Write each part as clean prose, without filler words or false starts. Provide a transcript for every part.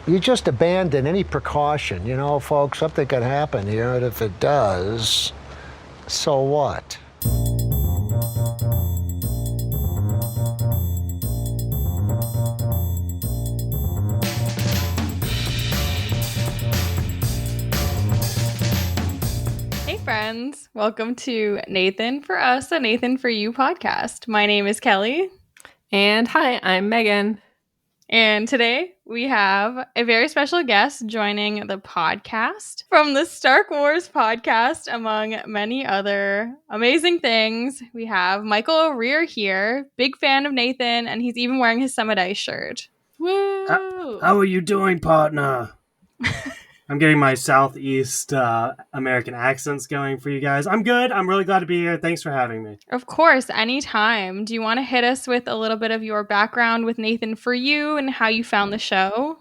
you just abandon any precaution. You know, folks, something could happen here, and if it does, so what? Hey friends, welcome to Nathan for Us, a Nathan for You podcast. My name is Kelly. And hi, I'm Megan. And today we have a very special guest joining the podcast from the Star Wars podcast, among many other amazing things. We have Michael O'Rear here, big fan of Nathan, and he's even wearing his Summit Ice shirt. Woo! How are you doing, partner? I'm getting my Southeast American accents going for you guys. I'm good. I'm really glad to be here. Thanks for having me. Of course, anytime. Do you want to hit us with a little bit of your background with Nathan for You and how you found the show?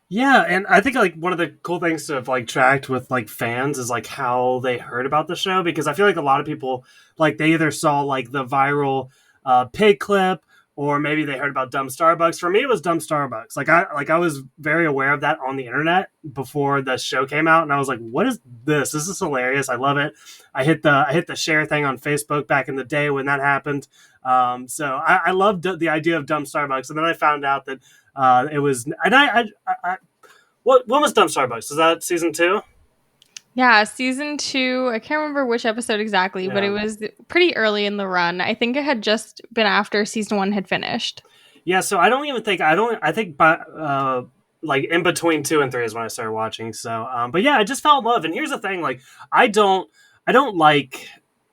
Yeah, and I think like one of the cool things to have like tracked with like fans is like how they heard about the show, because I feel like a lot of people like they either saw like the viral pig clip, or maybe they heard about dumb Starbucks. For me, it was dumb Starbucks. I was very aware of that on the internet before the show came out, and I was like, "What is this? This is hilarious! I love it." I hit the share thing on Facebook back in the day when that happened. So I loved the idea of dumb Starbucks, and then I found out that it was, and when was dumb Starbucks? Was that season 2? Yeah, season 2. I can't remember which episode exactly, but it was pretty early in the run. I think it had just been after season 1 had finished. Yeah, so I think by like in between 2 and 3 is when I started watching. So, but yeah, I just fell in love. And here's the thing: like, I don't like,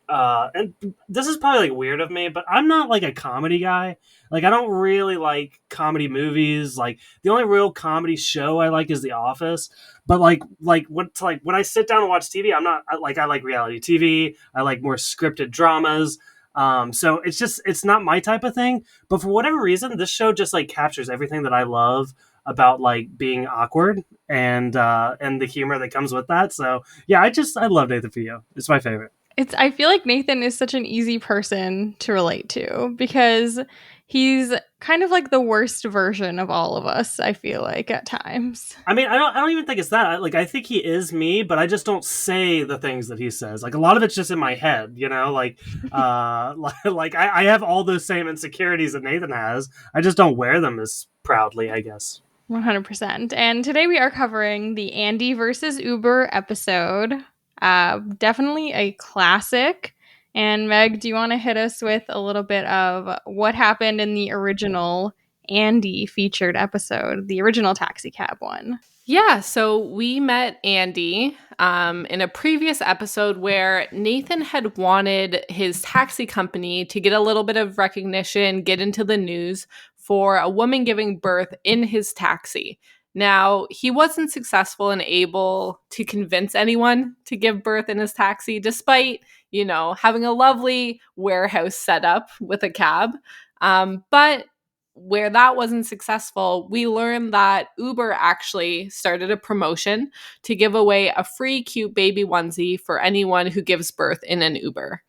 and this is probably like weird of me, but I'm not like a comedy guy. Like, I don't really like comedy movies. Like, the only real comedy show I like is The Office. But when I sit down and watch TV, I like reality TV. I like more scripted dramas. So it's not my type of thing. But for whatever reason, this show just like captures everything that I love about like being awkward and the humor that comes with that. So yeah, I love Nathan for You. It's my favorite. I feel like Nathan is such an easy person to relate to because he's kind of like the worst version of all of us, I feel like, at times. I mean, I don't even think it's that. I think he is me, but I just don't say the things that he says. Like, a lot of it's just in my head, you know? Like, I have all those same insecurities that Nathan has. I just don't wear them as proudly, I guess. 100%. And today we are covering the Andy versus Uber episode. Definitely a classic. And Meg, do you want to hit us with a little bit of what happened in the original Andy featured episode, the original taxi cab one? Yeah, so we met Andy in a previous episode where Nathan had wanted his taxi company to get a little bit of recognition, get into the news for a woman giving birth in his taxi. Now, he wasn't successful and able to convince anyone to give birth in his taxi, despite, having a lovely warehouse set up with a cab. But where that wasn't successful, we learned that Uber actually started a promotion to give away a free cute baby onesie for anyone who gives birth in an Uber.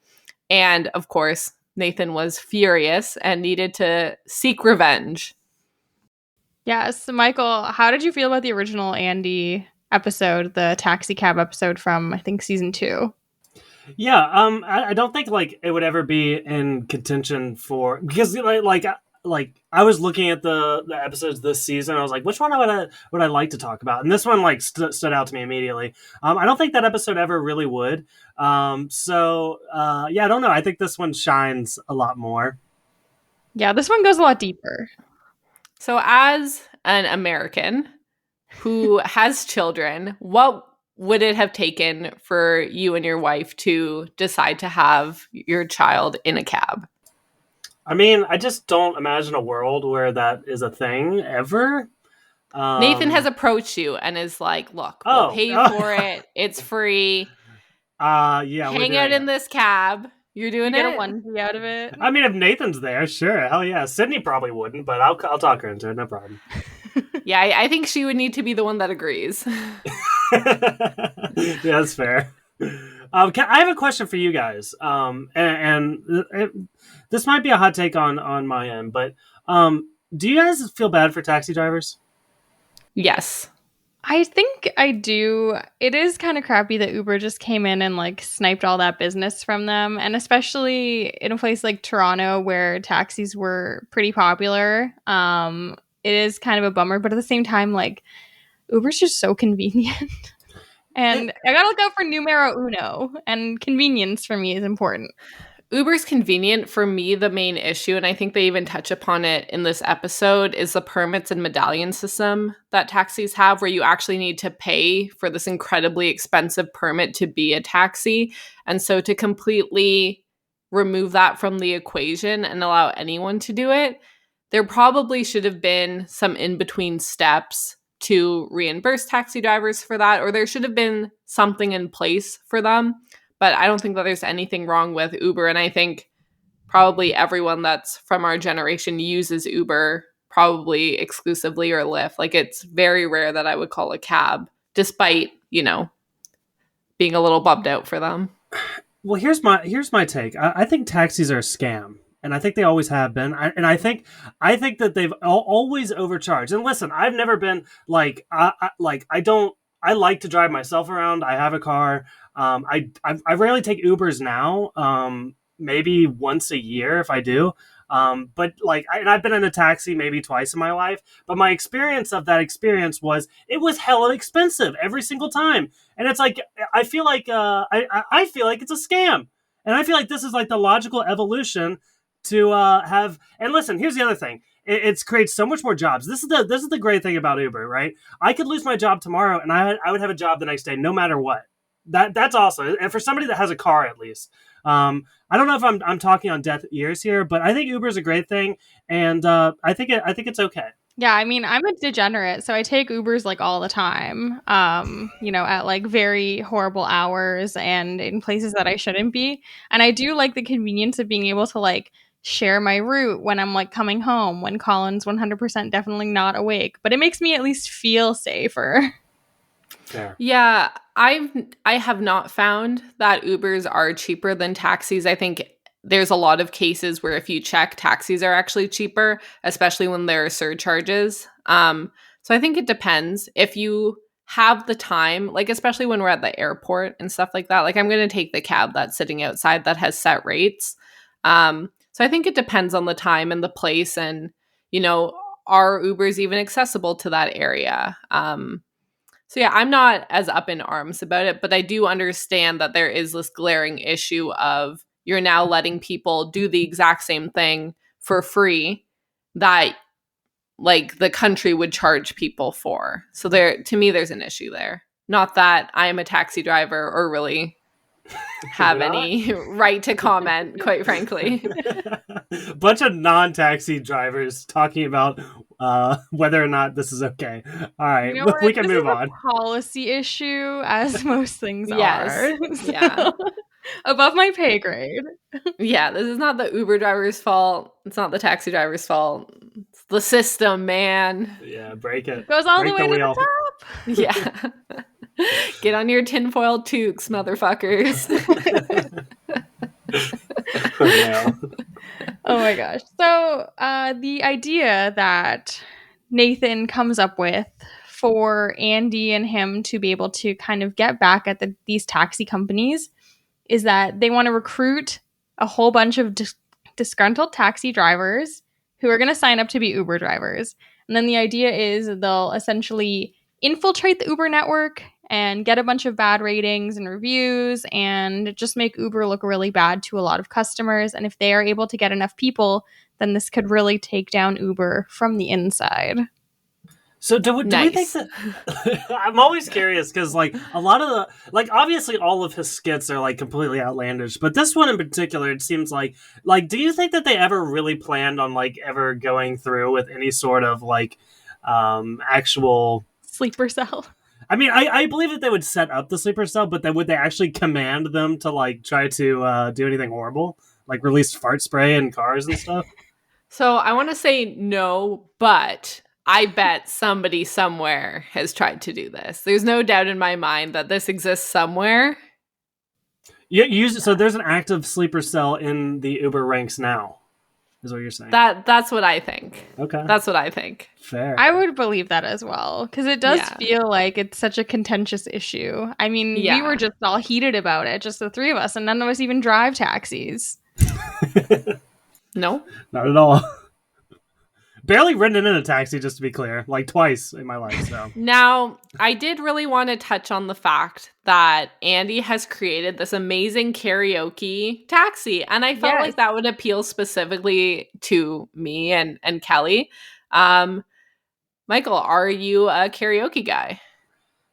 And of course, Nathan was furious and needed to seek revenge. Yes, Michael, how did you feel about the original Andy episode, the taxi cab episode from, I think, season 2? Yeah, I don't think like it would ever be in contention for, because like I was looking at the episodes this season. I was like, which one would I like to talk about? And this one like stood out to me immediately. I don't think that episode ever really would. Yeah, I don't know. I think this one shines a lot more. Yeah, this one goes a lot deeper. So as an American who has children, what would it have taken for you and your wife to decide to have your child in a cab? I mean, I just don't imagine a world where that is a thing ever. Nathan has approached you and is like, look, we'll pay you for it. It's free. Yeah. Hang out in this cab. You're doing you it? Get a onesie out of it. I mean, if Nathan's there, sure. Hell yeah. Sydney probably wouldn't, but I'll talk her into it. No problem. Yeah, I think she would need to be the one that agrees. Yeah, that's fair. I have a question for you guys. This might be a hot take on my end, but do you guys feel bad for taxi drivers? Yes. I think I do. It is kind of crappy that Uber just came in and like sniped all that business from them. And especially in a place like Toronto where taxis were pretty popular. It is kind of a bummer, but at the same time, like Uber's just so convenient. And I gotta look out for numero uno, and convenience for me is important. Uber's convenient. For me, the main issue, and I think they even touch upon it in this episode, is the permits and medallion system that taxis have, where you actually need to pay for this incredibly expensive permit to be a taxi. And so to completely remove that from the equation and allow anyone to do it, there probably should have been some in-between steps to reimburse taxi drivers for that, or there should have been something in place for them. But I don't think that there's anything wrong with Uber. And I think probably everyone that's from our generation uses Uber probably exclusively, or Lyft. Like, it's very rare that I would call a cab, despite, being a little bummed out for them. Well, here's my take. I think taxis are a scam, and I think they always have been. I think that they've always overcharged. And listen, I've never been like I don't. I like to drive myself around. I have a car. I rarely take Ubers now. Maybe once a year if I do. But I've been in a taxi maybe twice in my life. But my experience of that experience was it was hella expensive every single time. And it's like I feel like I feel like it's a scam. And I feel like this is like the logical evolution to have. And listen, here's the other thing. It creates so much more jobs. This is the great thing about Uber, right? I could lose my job tomorrow, and I would have a job the next day, no matter what. That's awesome. And for somebody that has a car, at least. I don't know if I'm talking on deaf ears here, but I think Uber is a great thing, and I think it's okay. Yeah, I mean, I'm a degenerate, so I take Ubers like all the time, at like very horrible hours and in places that I shouldn't be. And I do like the convenience of being able to like share my route when I'm like coming home, when Colin's 100% definitely not awake, but it makes me at least feel safer. Fair. Yeah, I have not found that Ubers are cheaper than taxis. I think there's a lot of cases where if you check, taxis are actually cheaper, especially when there are surcharges. So I think it depends. If you have the time, like especially when we're at the airport and stuff like that, like I'm going to take the cab that's sitting outside that has set rates. So I think it depends on the time and the place, and are Ubers even accessible to that area? So yeah, I'm not as up in arms about it, but I do understand that there is this glaring issue of you're now letting people do the exact same thing for free that like the country would charge people for. So to me, there's an issue there. Not that I'm a taxi driver or really have any right to comment, quite frankly. Bunch of non-taxi drivers talking about whether or not this is okay. All right, we can move on. Policy issue, as most things yes. are. So, yeah. Above my pay grade. Yeah, this is not the Uber driver's fault. It's not the taxi driver's fault. It's the system, man. Yeah, break it. Goes all break the way to wheel. the top. Yeah. Get on your tinfoil toques, motherfuckers. Oh my gosh. So the idea that Nathan comes up with for Andy and him to be able to kind of get back at these taxi companies is that they want to recruit a whole bunch of disgruntled taxi drivers who are going to sign up to be Uber drivers. And then the idea is they'll essentially infiltrate the Uber network and get a bunch of bad ratings and reviews and just make Uber look really bad to a lot of customers. And if they are able to get enough people, then this could really take down Uber from the inside. So do we think that I'm always curious because like a lot of the obviously all of his skits are like completely outlandish, but this one in particular, it seems like do you think that they ever really planned on like ever going through with any sort of like actual sleeper cell? I mean, I believe that they would set up the sleeper cell, but then would they actually command them to like try to do anything horrible, like release fart spray in cars and stuff? So I want to say no, but I bet somebody somewhere has tried to do this. There's no doubt in my mind that this exists somewhere. Yeah, so there's an active sleeper cell in the Uber ranks now. is what you're saying. That's what I think. Okay. That's what I think. Fair. I would believe that as well, because it does Yeah. feel like it's such a contentious issue. I mean, we Yeah. were just all heated about it, just the three of us, and none of us even drive taxis. No? Not at all. Barely ridden in a taxi, just to be clear, like twice in my life. So Now, I did really want to touch on the fact that Andy has created this amazing karaoke taxi, and I felt Yes. like that would appeal specifically to me and Kelly. Michael, are you a karaoke guy?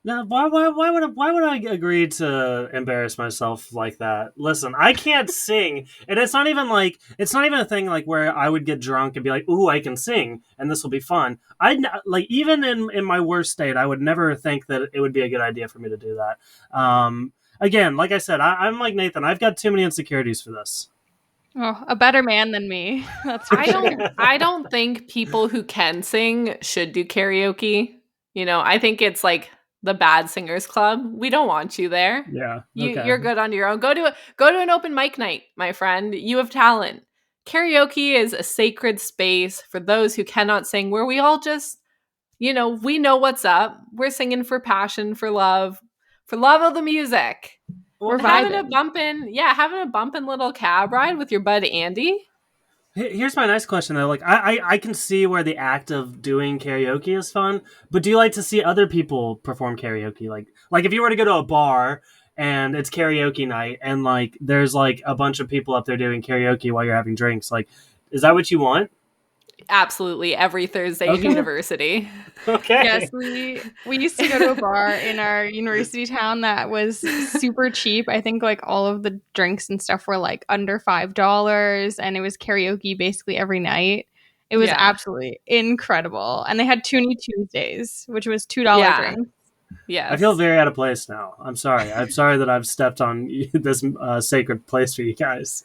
no, why would I agree to embarrass myself like that? Listen, I can't sing, and it's not even a thing like where I would get drunk and be like, "Ooh, I can sing, and this will be fun." Like even in my worst state, I would never think that it would be a good idea for me to do that. Again, like I said, I'm like Nathan. I've got too many insecurities for this. Oh, a better man than me. That's for sure. I don't think people who can sing should do karaoke. I think it's like the bad singers club. We don't want you there. Yeah, okay. You're good on your own. Go to an open mic night, my friend. You have talent. Karaoke is a sacred space for those who cannot sing, where we all just, we know what's up. We're singing for passion, for love of the music. We're having vibing. having a bumpin' little cab ride with your bud Andy. Here's my next question though. Like I can see where the act of doing karaoke is fun, but do you like to see other people perform karaoke? Like if you were to go to a bar and it's karaoke night and like there's like a bunch of people up there doing karaoke while you're having drinks, like is that what you want? Absolutely, every Thursday in university. Okay. Yes, we used to go to a bar in our university town that was super cheap. I think like all of the drinks and stuff were like under $5, and it was karaoke basically every night. It was Yeah. absolutely incredible. And they had Toonie Tuesdays, which was $2 Yeah. drinks. Yes. I feel very out of place now. I'm sorry. I'm sorry that I've stepped on this sacred place for you guys.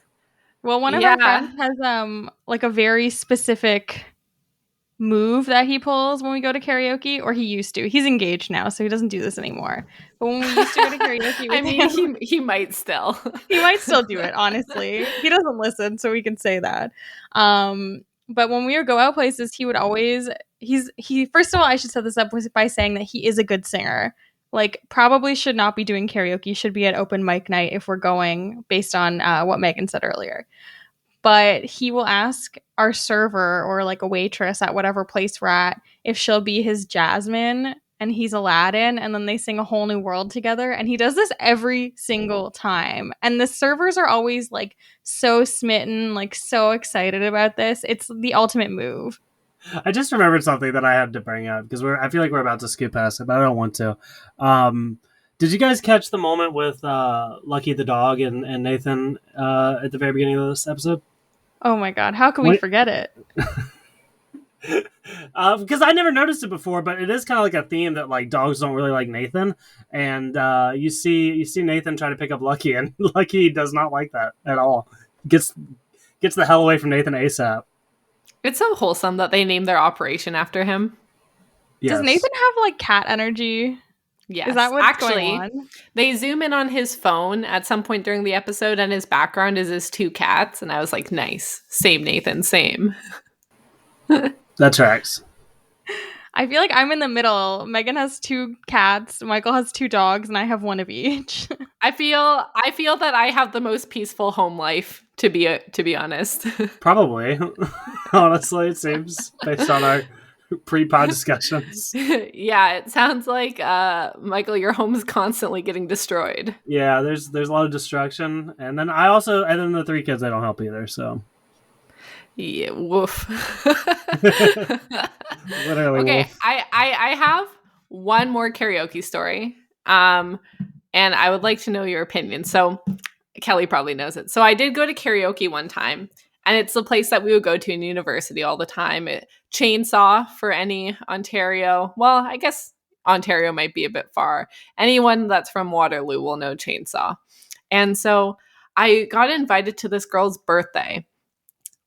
Well, one of our friends has like a very specific move that he pulls when we go to karaoke, or he used to. He's engaged now, so he doesn't do this anymore. But when we used to go to karaoke with him, he might still. he might still do it, honestly. He doesn't listen, so we can say that. But when we would go out places, he would always he first of all, I should set this up by saying that he is a good singer. Like, probably should not be doing karaoke, should be at open mic night if we're going, based on what Megan said earlier. But he will ask our server or like a waitress at whatever place we're at if she'll be his Jasmine and he's Aladdin, and then they sing A Whole New World together. And he does this every single time. And the servers are always like so smitten, like so excited about this. It's the ultimate move. I just remembered something that I had to bring up because I feel like we're about to scoot past it, but I don't want to. Did you guys catch the moment with Lucky the dog and Nathan at the very beginning of this episode? Oh my God, how can we forget it? Because I never noticed it before, but it is kind of like a theme that like dogs don't really like Nathan, and you see Nathan try to pick up Lucky, and Lucky does not like that at all. Gets the hell away from Nathan ASAP. It's so wholesome that they named their operation after him. Yes. Does Nathan have like cat energy? Yes. Is that what's Actually, going on? They zoom in on his phone at some point during the episode, and his background is his two cats, and I was like, nice. Same, Nathan, same. That tracks. I feel like I'm in the middle. Megan has 2 cats, Michael has 2 dogs, and I have 1 of each. I feel that I have the most peaceful home life, to be honest. Probably. Honestly, it seems based on our pre-pod discussions. Yeah, it sounds like Michael, your home is constantly getting destroyed. Yeah, there's a lot of destruction, and then the 3 kids I don't help either. So yeah, woof. Literally. Okay, Wolf. I have one more karaoke story, and I would like to know your opinion. So Kelly probably knows it. So I did go to karaoke one time, and it's the place that we would go to in university all the time. Chainsaw for any Ontario. Well, I guess Ontario might be a bit far. Anyone that's from Waterloo will know Chainsaw. And so I got invited to this girl's birthday.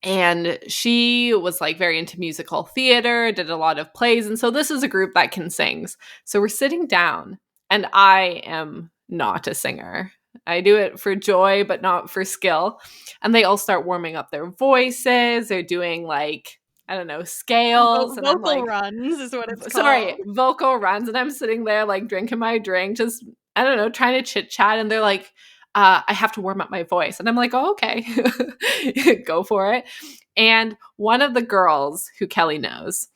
And she was like very into musical theater, did a lot of plays. And so this is a group that can sing. So we're sitting down, and I am not a singer. I do it for joy, but not for skill. And they all start warming up their voices. They're doing like, I don't know, scales. And I'm Vocal like, runs is what it's sorry, called. vocal runs. And I'm sitting there like drinking my drink, just, I don't know, trying to chit chat. And they're like, I have to warm up my voice. And I'm like, oh, okay, go for it. And one of the girls who Kelly knows,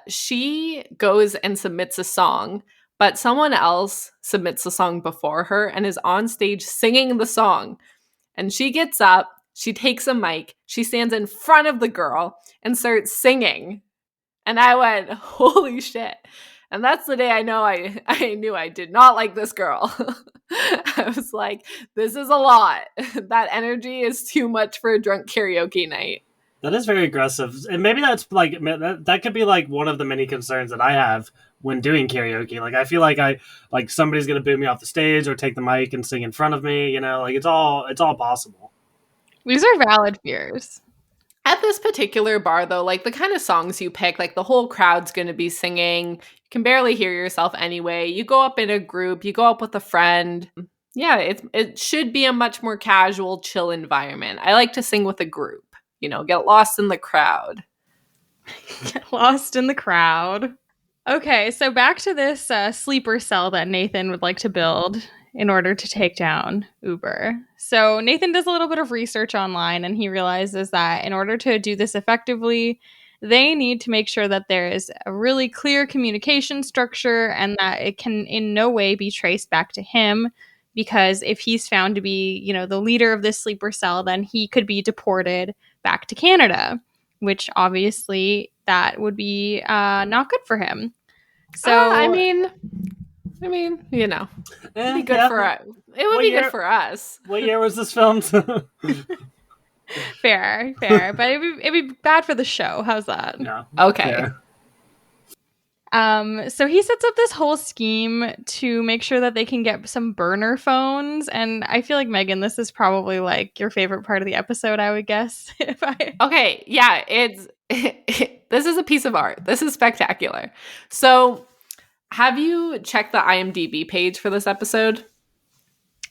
she goes and submits a song, but someone else submits the song before her and is on stage singing the song. And she gets up, she takes a mic, she stands in front of the girl and starts singing. And I went, holy shit. And that's the day I knew I did not like this girl. I was like, this is a lot. That energy is too much for a drunk karaoke night. That is very aggressive, and maybe that's like that could be like one of the many concerns that I have when doing karaoke. Like I feel like somebody's gonna boo me off the stage or take the mic and sing in front of me. You know, like it's all possible. These are valid fears. At this particular bar, though, like the kind of songs you pick, like the whole crowd's going to be singing. You can barely hear yourself anyway. You go up in a group, you go up with a friend. Yeah, it should be a much more casual, chill environment. I like to sing with a group, get lost in the crowd. Get lost in the crowd. Okay, so back to this sleeper cell that Nathan would like to build in order to take down Uber. So Nathan does a little bit of research online and he realizes that in order to do this effectively, they need to make sure that there is a really clear communication structure and that it can in no way be traced back to him, because if he's found to be, the leader of this sleeper cell, then he could be deported back to Canada, which obviously that would be not good for him. So I mean, it'd be good for us. It would be good for us. What year was this filmed? Fair, but it'd be bad for the show. How's that? No. Okay. Fair. So he sets up this whole scheme to make sure that they can get some burner phones, and I feel like, Megan, this is probably like your favorite part of the episode, I would guess. Okay, yeah, this is a piece of art. This is spectacular. So, have you checked the IMDb page for this episode?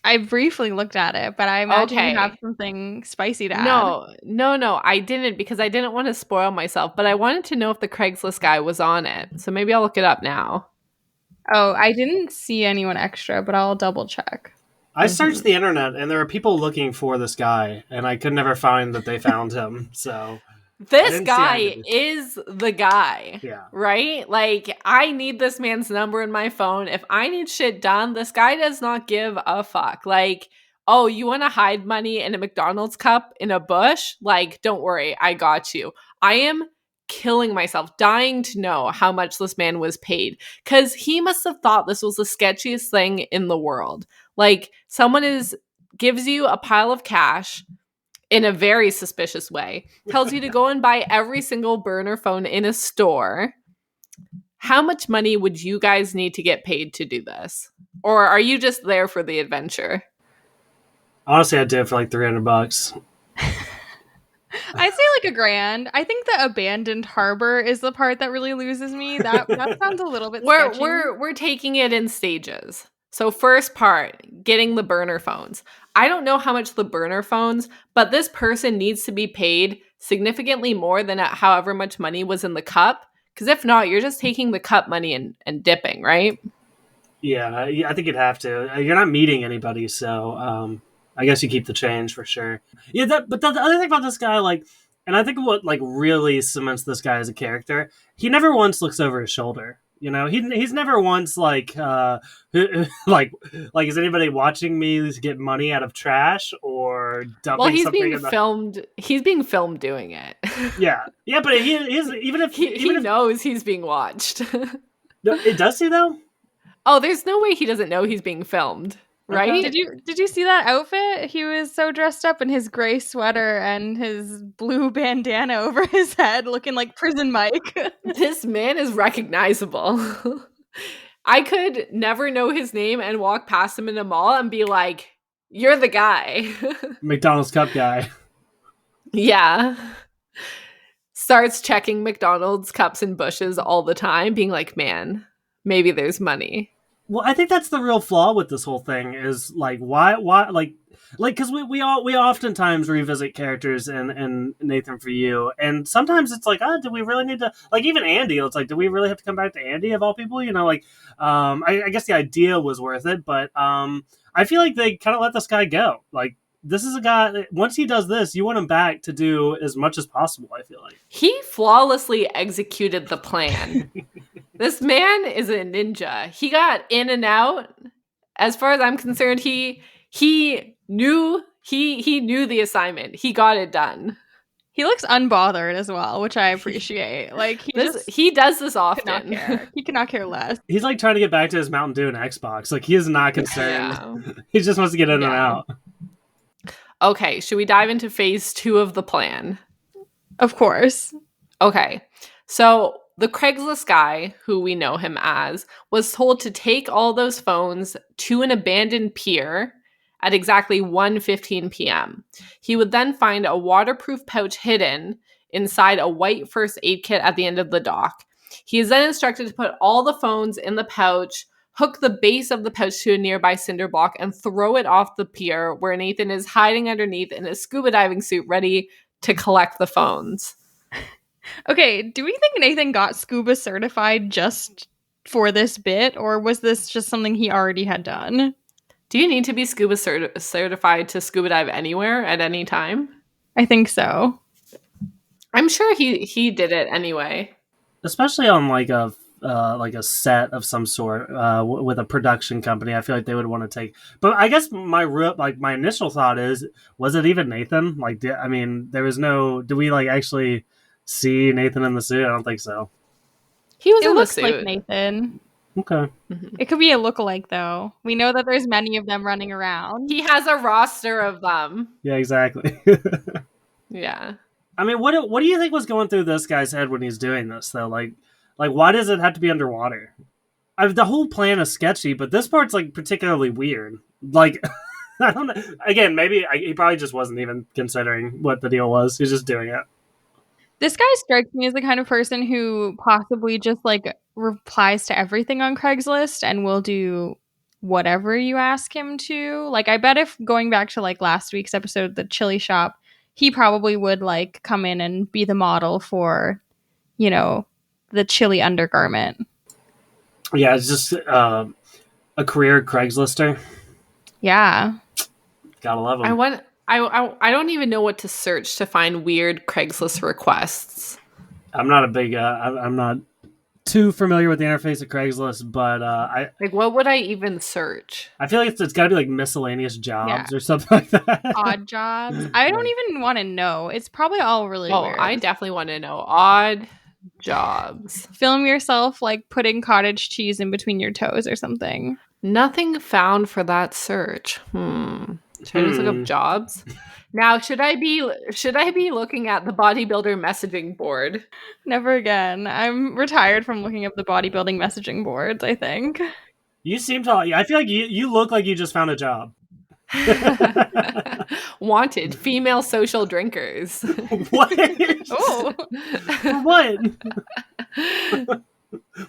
I briefly looked at it, but I imagine you have something spicy to add. No, I didn't, because I didn't want to spoil myself, but I wanted to know if the Craigslist guy was on it. So maybe I'll look it up now. Oh, I didn't see anyone extra, but I'll double check. I searched the internet and there are people looking for this guy and I could never find that they found him. So this guy is the guy, yeah. Right? Like, I need this man's number in my phone. If I need shit done, this guy does not give a fuck. Like, oh, you want to hide money in a McDonald's cup in a bush? Like, don't worry, I got you. I am killing myself, dying to know how much this man was paid, because he must have thought this was the sketchiest thing in the world. Like, someone gives you a pile of cash in a very suspicious way, tells you to go and buy every single burner phone in a store. How much money would you guys need to get paid to do this? Or are you just there for the adventure? Honestly, I'd do it for like $300. I'd say like $1,000. I think the abandoned harbor is the part that really loses me. That sounds a little bit sketchy. We're taking it in stages. So first part, getting the burner phones. I don't know how much the burner phones, but this person needs to be paid significantly more than however much money was in the cup. Because if not, you're just taking the cup money and dipping, right? Yeah, I think you'd have to. You're not meeting anybody, so I guess you keep the change for sure. Yeah, but the other thing about this guy, and I think what really cements this guy as a character, he never once looks over his shoulder. He's never once like is anybody watching me get money out of trash or dumping well, he's something being filmed. He's being filmed doing it. Yeah, but even if he knows he's being watched. It does he though? Oh, there's no way he doesn't know he's being filmed. Right? Did you see that outfit? He was so dressed up in his gray sweater and his blue bandana over his head, looking like Prison Mike. This man is recognizable. I could never know his name and walk past him in a mall and be like, "You're the guy." McDonald's cup guy. Yeah. Starts checking McDonald's cups and bushes all the time, being like, "Man, maybe there's money." Well, I think that's the real flaw with this whole thing is like why like because we oftentimes revisit characters in Nathan for You, and sometimes it's like, do we really need to, like, even Andy, it's like, do we really have to come back to Andy of all people, like, I guess the idea was worth it, but I feel like they kind of let this guy go. Like, this is a guy, once he does this, you want him back to do as much as possible, I feel like. He flawlessly executed the plan. This man is a ninja. He got in and out. As far as I'm concerned, he knew the assignment. He got it done. He looks unbothered as well, which I appreciate. Like he does this could not often. care. He could not care less. He's like trying to get back to his Mountain Dew and Xbox. Like, he is not concerned. Yeah. He just wants to get in and out. Okay, should we dive into phase 2 of the plan? Of course. Okay, so the Craigslist guy, who we know him as, was told to take all those phones to an abandoned pier at exactly 1:15 p.m. He would then find a waterproof pouch hidden inside a white first aid kit at the end of the dock. He is then instructed to put all the phones in the pouch, hook the base of the pouch to a nearby cinder block, and throw it off the pier where Nathan is hiding underneath in a scuba diving suit ready to collect the phones. Okay, do we think Nathan got scuba certified just for this bit, or was this just something he already had done? Do you need to be scuba certified to scuba dive anywhere at any time? I think so. I'm sure he did it anyway. Especially on like a set of some sort with a production company. I feel like they would want to take. But I guess my initial thought is, was it even Nathan? Like, there was no. Do we like actually see Nathan in the suit? I don't think so. He was in the looks suit. like Nathan. Okay. Mm-hmm. It could be a lookalike, though. We know that there's many of them running around. He has a roster of them. Yeah, exactly. Yeah. I mean, what do you think was going through this guy's head when he's doing this, though? Like why does it have to be underwater? The whole plan is sketchy, but this part's like particularly weird. Like, I don't know. Again, maybe he probably just wasn't even considering what the deal was. He's just doing it. This guy strikes me as the kind of person who possibly just like replies to everything on Craigslist and will do whatever you ask him to. Like, I bet if going back to like last week's episode, the chili shop, he probably would like come in and be the model for, the chili undergarment. Yeah, it's just a career Craigslister. Yeah. Gotta love him. I don't even know what to search to find weird Craigslist requests. I'm not a big. I'm not too familiar with the interface of Craigslist, but what would I even search? I feel like it's got to be like miscellaneous jobs or something like that. Odd jobs. I don't even want to know. It's probably all really weird. I definitely want to know. Odd jobs. Film yourself like putting cottage cheese in between your toes or something. Nothing found for that search. Should I just look up jobs? Now, should I be looking at the bodybuilder messaging board? Never again. I'm retired from looking up the bodybuilding messaging boards, I think. You seem to. I feel like you look like you just found a job. Wanted female social drinkers. What? Oh. For what?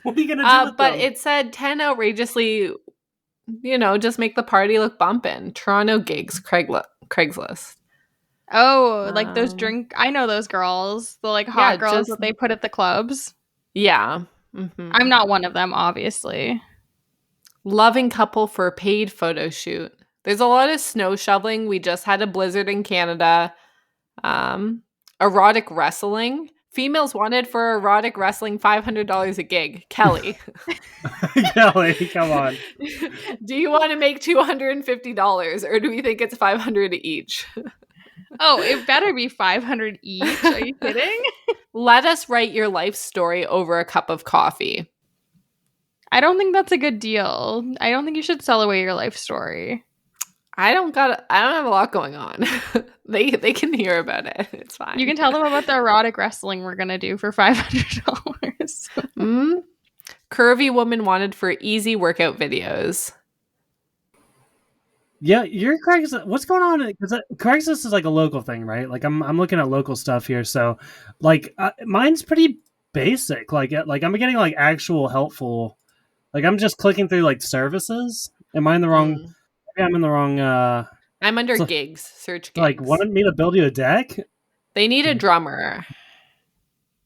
What are you gonna do with but them? It said 10 outrageously, just make the party look bumpin'. Toronto gigs, Craigslist. Oh, like those I know those girls. The like hot girls that they put at the clubs. Yeah. Mm-hmm. I'm not one of them, obviously. Loving couple for a paid photo shoot. There's a lot of snow shoveling. We just had a blizzard in Canada. Erotic wrestling. Females wanted for erotic wrestling, $500 a gig. Kelly. Kelly, come on. Do you want to make $250 or do we think it's $500 each? Oh, it better be $500 each. Are you kidding? Let us write your life story over a cup of coffee. I don't think that's a good deal. I don't think you should sell away your life story. I don't have a lot going on. They can hear about it. It's fine. You can tell them about the erotic wrestling we're going to do for $500. Curvy woman wanted for easy workout videos. Yeah, your Craigslist. What's going on? Because Craigslist is like a local thing, right? Like I'm looking at local stuff here. So, like, mine's pretty basic. Like I'm getting like actual helpful Like I'm just clicking through like services. Am I in the wrong? Mm. Maybe I'm in the wrong. I'm under So, gigs. Search like gigs. wanted me to build you a deck. They need a drummer.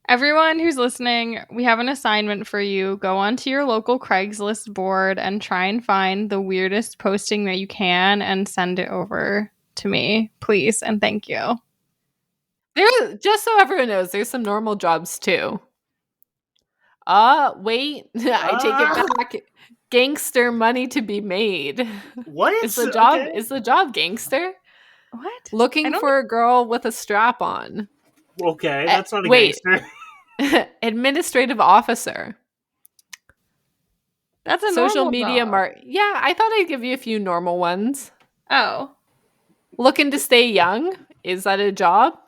Everyone who's listening, we have an assignment for you. Go onto your local Craigslist board and try and find the weirdest posting that you can and send it over to me, please. And thank you. There, just so everyone knows, there's some normal jobs too. Wait, I take it back. Gangster money to be made. What Is the job Okay. is the job gangster? What? Looking for a girl with a strap on. Okay, that's not a Wait. gangster. Administrative officer. That's a Social normal media job. Yeah, I thought I'd give you a few normal ones. Oh. Looking to stay young. Is that a job?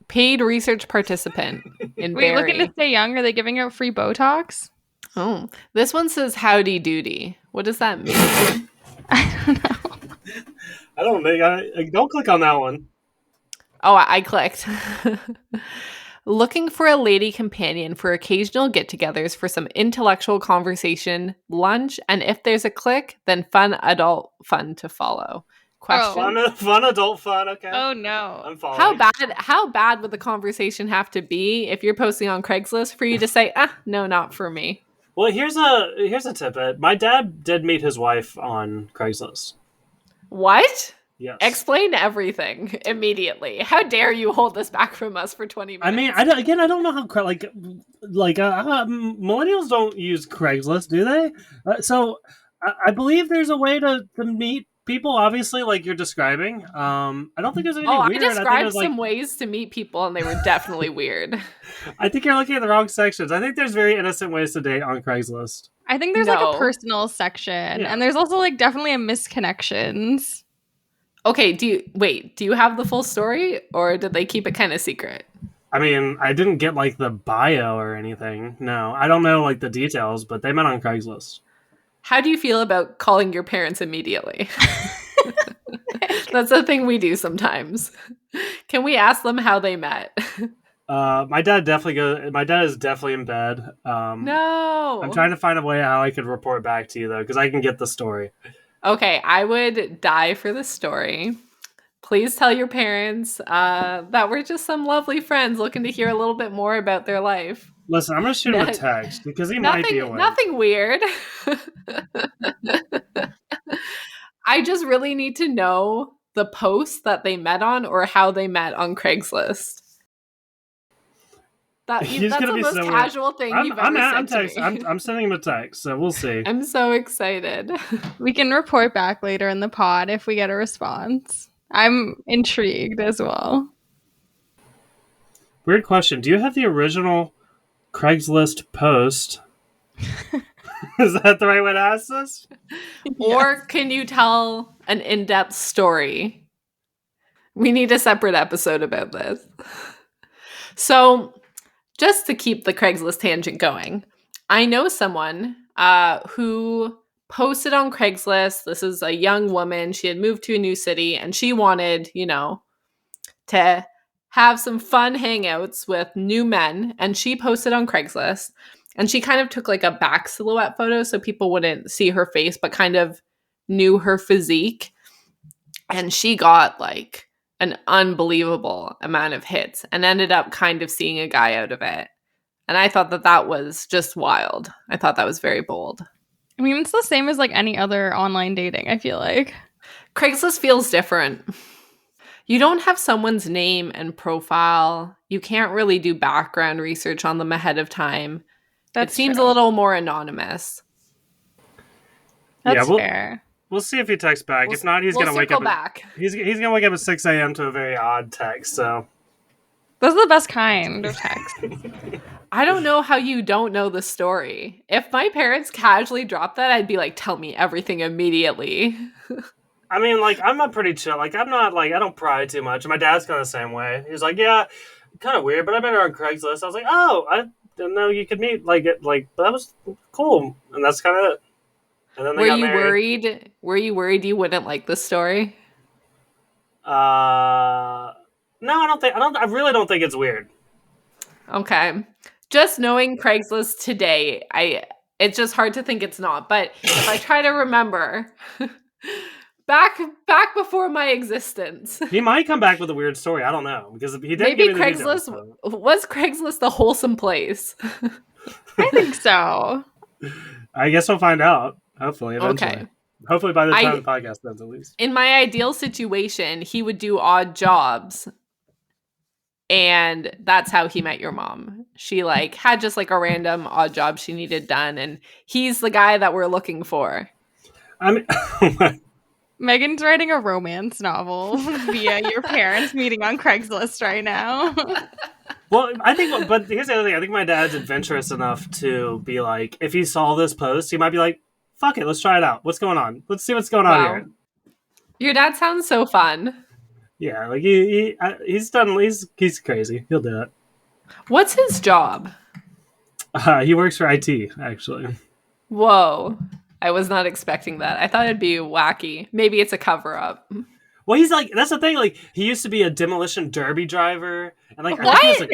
Paid research participant in Wait, Barrie. looking to stay young? Are they giving out free Botox? Oh, this one says howdy doody. What does that mean? I don't know. I don't think don't click on that one. Oh, I clicked. Looking for a lady companion for occasional get-togethers for some intellectual conversation, lunch, and if there's a click, then fun adult fun to follow. Question. Fun adult fun. Okay. Oh no. I'm following. How bad would the conversation have to be if you're posting on Craigslist for you to say, no, not for me? Well, here's a tidbit. My dad did meet his wife on Craigslist. What? Yes. Explain everything immediately. How dare you hold this back from us for 20 minutes? I mean, I don't know how millennials don't use Craigslist, do they? So I believe there's a way to meet people. Obviously, like you're describing. I don't think there's anything weird. I described some ways to meet people, and they were definitely weird. I think you're looking at the wrong sections. I think there's very innocent ways to date on Craigslist. I think there's like a personal section, and there's also like definitely a misconnections. Okay, do you have the full story, or did they keep it kind of secret? I mean, I didn't get like the bio or anything. No, I don't know like the details, but they met on Craigslist. How do you feel about calling your parents immediately? That's a thing we do sometimes. Can we ask them how they met? My dad is definitely in bed. No. I'm trying to find a way how I could report back to you though, because I can get the story. Okay, I would die for the story. Please tell your parents that we're just some lovely friends looking to hear a little bit more about their life. Listen, I'm going to shoot him a text because he might be away. Nothing weird. I just really need to know the post that they met on or how they met on Craigslist. That's the most casual thing you've ever said to me. I'm sending him a text, so we'll see. I'm so excited. We can report back later in the pod if we get a response. I'm intrigued as well. Weird question. Do you have the original Craigslist post? Is that the right way to ask this? Or can you tell an in-depth story? We need a separate episode about this. So, just to keep the Craigslist tangent going, I know someone who posted on Craigslist. This is a young woman. She had moved to a new city and she wanted, to have some fun hangouts with new men. And she posted on Craigslist and she kind of took like a back silhouette photo so people wouldn't see her face, but kind of knew her physique. And she got like an unbelievable amount of hits and ended up kind of seeing a guy out of it. And I thought that was just wild. I thought that was very bold. I mean, it's the same as like any other online dating, I feel like. Craigslist feels different. You don't have someone's name and profile. You can't really do background research on them ahead of time. It seems a little more anonymous. That's fair. We'll see if he texts back. If not, he's gonna wake up. He's gonna wake up at 6 a.m. to a very odd text. So those are the best kind of texts. I don't know how you don't know the story. If my parents casually dropped that, I'd be like, "Tell me everything immediately." I mean, like, I'm not pretty chill. Like, I'm not like I don't pry too much. My dad's kind of the same way. He was like, "Yeah, kind of weird," but I met her on Craigslist. I was like, "Oh, I didn't know you could meet like it. Like, but that was cool." And that's kind of it. And then they got married. Were you worried you wouldn't like the story? No, I really don't think it's weird. Okay. Just knowing Craigslist today, It's just hard to think it's not. But if I try to remember, back before my existence, He might come back with a weird story. I don't know because he didn't maybe give me the details, Craigslist so. was Craigslist a wholesome place. I think so. I guess we'll find out. Hopefully, eventually. Okay. Hopefully by the time I- the podcast ends, at least. In my ideal situation, he would do odd jobs. And that's how he met your mom. She like had just like a random odd job she needed done, and he's the guy that we're looking for. I mean, Megan's writing a romance novel via your parents meeting on Craigslist right now. well, I think, but here's the other thing. I think my dad's adventurous enough to be like, if he saw this post, he might be like, "Fuck it, let's try it out. What's going on? Let's see what's going on Wow. here." Your dad sounds so fun. Yeah, like he's done. He's crazy. He'll do it. What's his job? He works for IT, actually. Whoa. I was not expecting that. I thought it'd be wacky. Maybe it's a cover-up. Well, he's like, that's the thing. Like, he used to be a demolition derby driver, and like, What?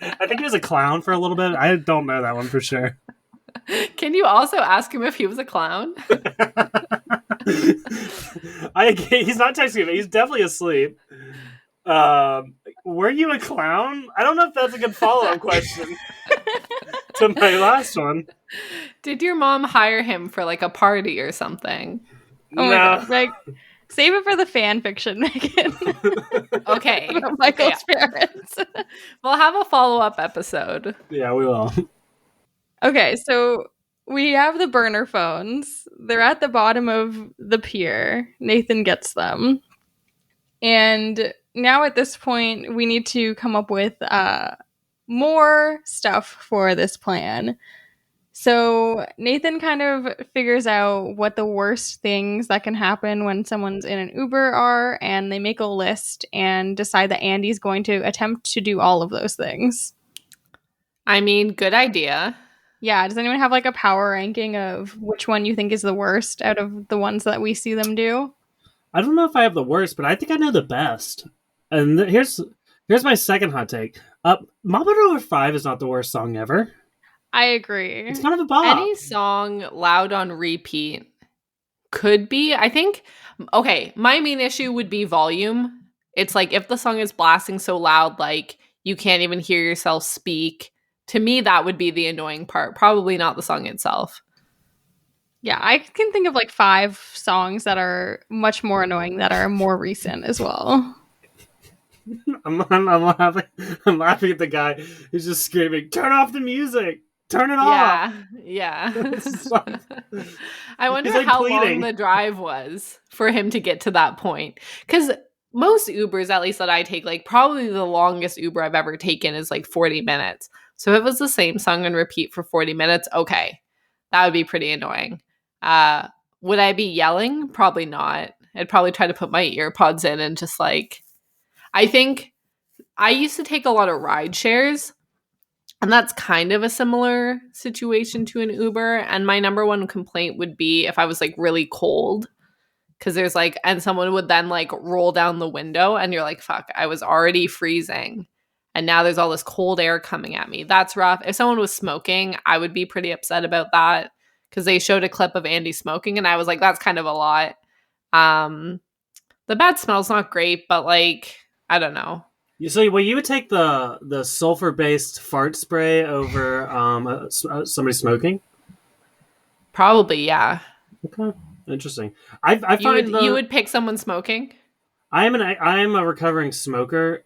I think he was a clown for a little bit. I don't know that one for sure. Can you also ask him if he was a clown? He's not texting me, but he's definitely asleep. Were you a clown? I don't know if that's a good follow-up question to my last one. Did your mom hire him for like a party or something? Oh my god. Like, save it for the fan fiction, Megan. Okay. About Michael's parents. We'll have a follow-up episode. Yeah, we will. Okay, so we have the burner phones. They're at the bottom of the pier. Nathan gets them. And now at this point, we need to come up with more stuff for this plan. So Nathan kind of figures out what the worst things that can happen when someone's in an Uber are, and they make a list and decide that Andy's going to attempt to do all of those things. I mean, good idea. Yeah, does anyone have like a power ranking of which one you think is the worst out of the ones that we see them do? I don't know if I have the worst, but I think I know the best. And here's my second hot take. Mama Number 5 is not the worst song ever. I agree. It's kind of a bop. Any song loud on repeat could be. I think, okay, my main issue would be volume. It's like if the song is blasting so loud, like you can't even hear yourself speak. To me, that would be the annoying part. Probably not the song itself. Yeah, I can think of like 5 songs that are much more annoying that are more recent as well. I'm laughing at the guy who's just screaming, "Turn off the music! Turn it off!" Yeah. So- I wonder He's, like, how pleading. long the drive was for him to get to that point. Because most Ubers, at least that I take, like probably the longest Uber I've ever taken is like 40 minutes. So if it was the same song on repeat for 40 minutes, okay, that would be pretty annoying. Would I be yelling? Probably not. I'd probably try to put my ear pods in and just like, I think I used to take a lot of ride shares, and that's kind of a similar situation to an Uber. And my number one complaint would be if I was like really cold, because there's like, and someone would then like roll down the window and you're like, fuck, I was already freezing. And now there's all this cold air coming at me. That's rough. If someone was smoking, I would be pretty upset about that, because they showed a clip of Andy smoking and I was like, that's kind of a lot. The bad smell's not great, but like, I don't know. So, you would take the sulfur-based fart spray over somebody smoking? Probably, yeah. Okay, interesting. I find You would pick someone smoking? I am a recovering smoker,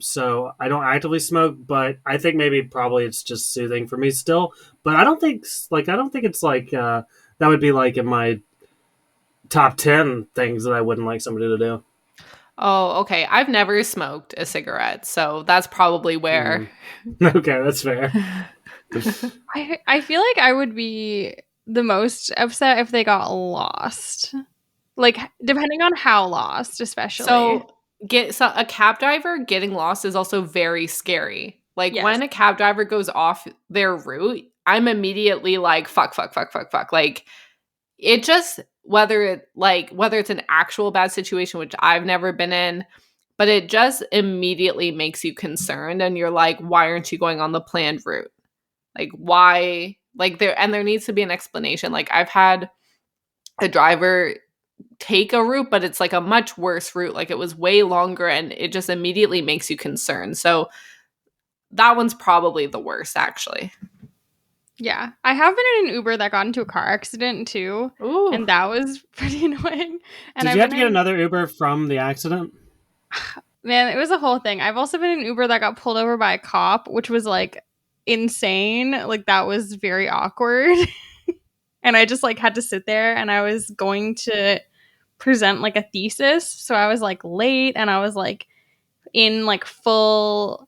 so I don't actively smoke, but I think probably it's just soothing for me still. But I don't think it's like that would be like in my top 10 things that I wouldn't like somebody to do. Oh, okay. I've never smoked a cigarette, so that's probably where. Okay, that's fair. I feel like I would be the most upset if they got lost. Like, depending on how lost, especially. So a cab driver getting lost is also very scary. Like, Yes. when a cab driver goes off their route, I'm immediately like, fuck. Like, it just, whether it's an actual bad situation, which I've never been in, but it just immediately makes you concerned, and you're like, why aren't you going on the planned route? Like, why Like there needs to be an explanation. Like I've had a driver take a route, but it's like a much worse route. Like it was way longer and it just immediately makes you concerned. So that one's probably the worst, actually. Yeah. I have been in an Uber that got into a car accident too. Ooh. And that was pretty annoying. And Did you have to get another Uber from the accident? Man, it was a whole thing. I've also been in an Uber that got pulled over by a cop, which was like insane. Like that was very awkward. And I just like had to sit there, and I was going to present like a thesis. So I was like late, and I was like in like full,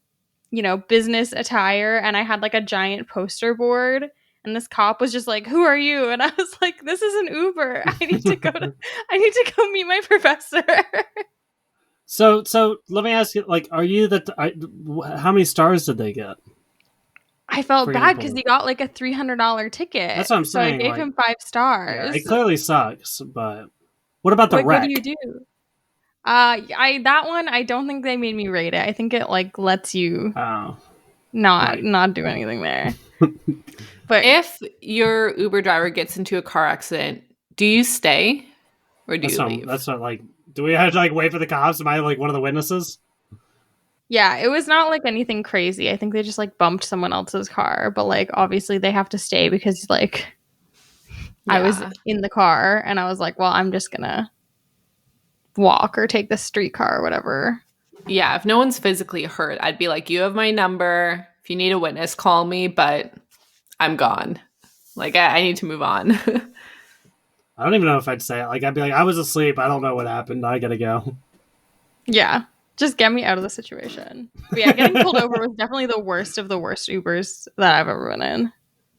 business attire, and I had like a giant poster board. And this cop was just like, "Who are you?" And I was like, "This is an Uber. I need to go meet my professor." So let me ask you, like, are you how many stars did they get? I felt For bad example. because he got like a $300 ticket. That's what I'm So I saying, gave like- him 5 stars. Yeah, it clearly sucks, but what about the Like, wreck? what do you do? That one, I don't think they made me rate it. I think it like lets you Oh, not right. do anything there. But If your Uber driver gets into a car accident, do you stay or do you leave? That's not like. Do we have to like wait for the cops? Am I like one of the witnesses? yeah, it was not like anything crazy. I think they just like bumped someone else's car, but like obviously they have to stay because like I was Yeah. in the car and I was like, well, I'm just gonna walk or take the streetcar or whatever. Yeah, if no one's physically hurt, I'd be like, you have my number. If you need a witness, call me, but I'm gone. Like, I need to move on. I don't even know if I'd say it. Like, I'd be like, I was asleep. I don't know what happened. I gotta go. Yeah. Just get me out of the situation. But yeah, getting pulled over was definitely the worst of the worst Ubers that I've ever been in.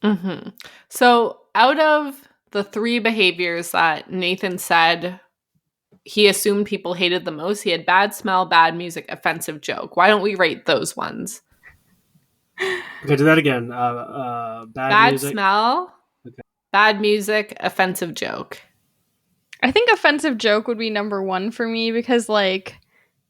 Mm-hmm. So, out of the 3 behaviors that Nathan said he assumed people hated the most, he had bad smell, bad music, offensive joke. Why don't we rate those ones? Okay, do that again. Bad Bad music. smell, Okay. bad music, offensive joke. I think offensive joke would be number 1 for me because like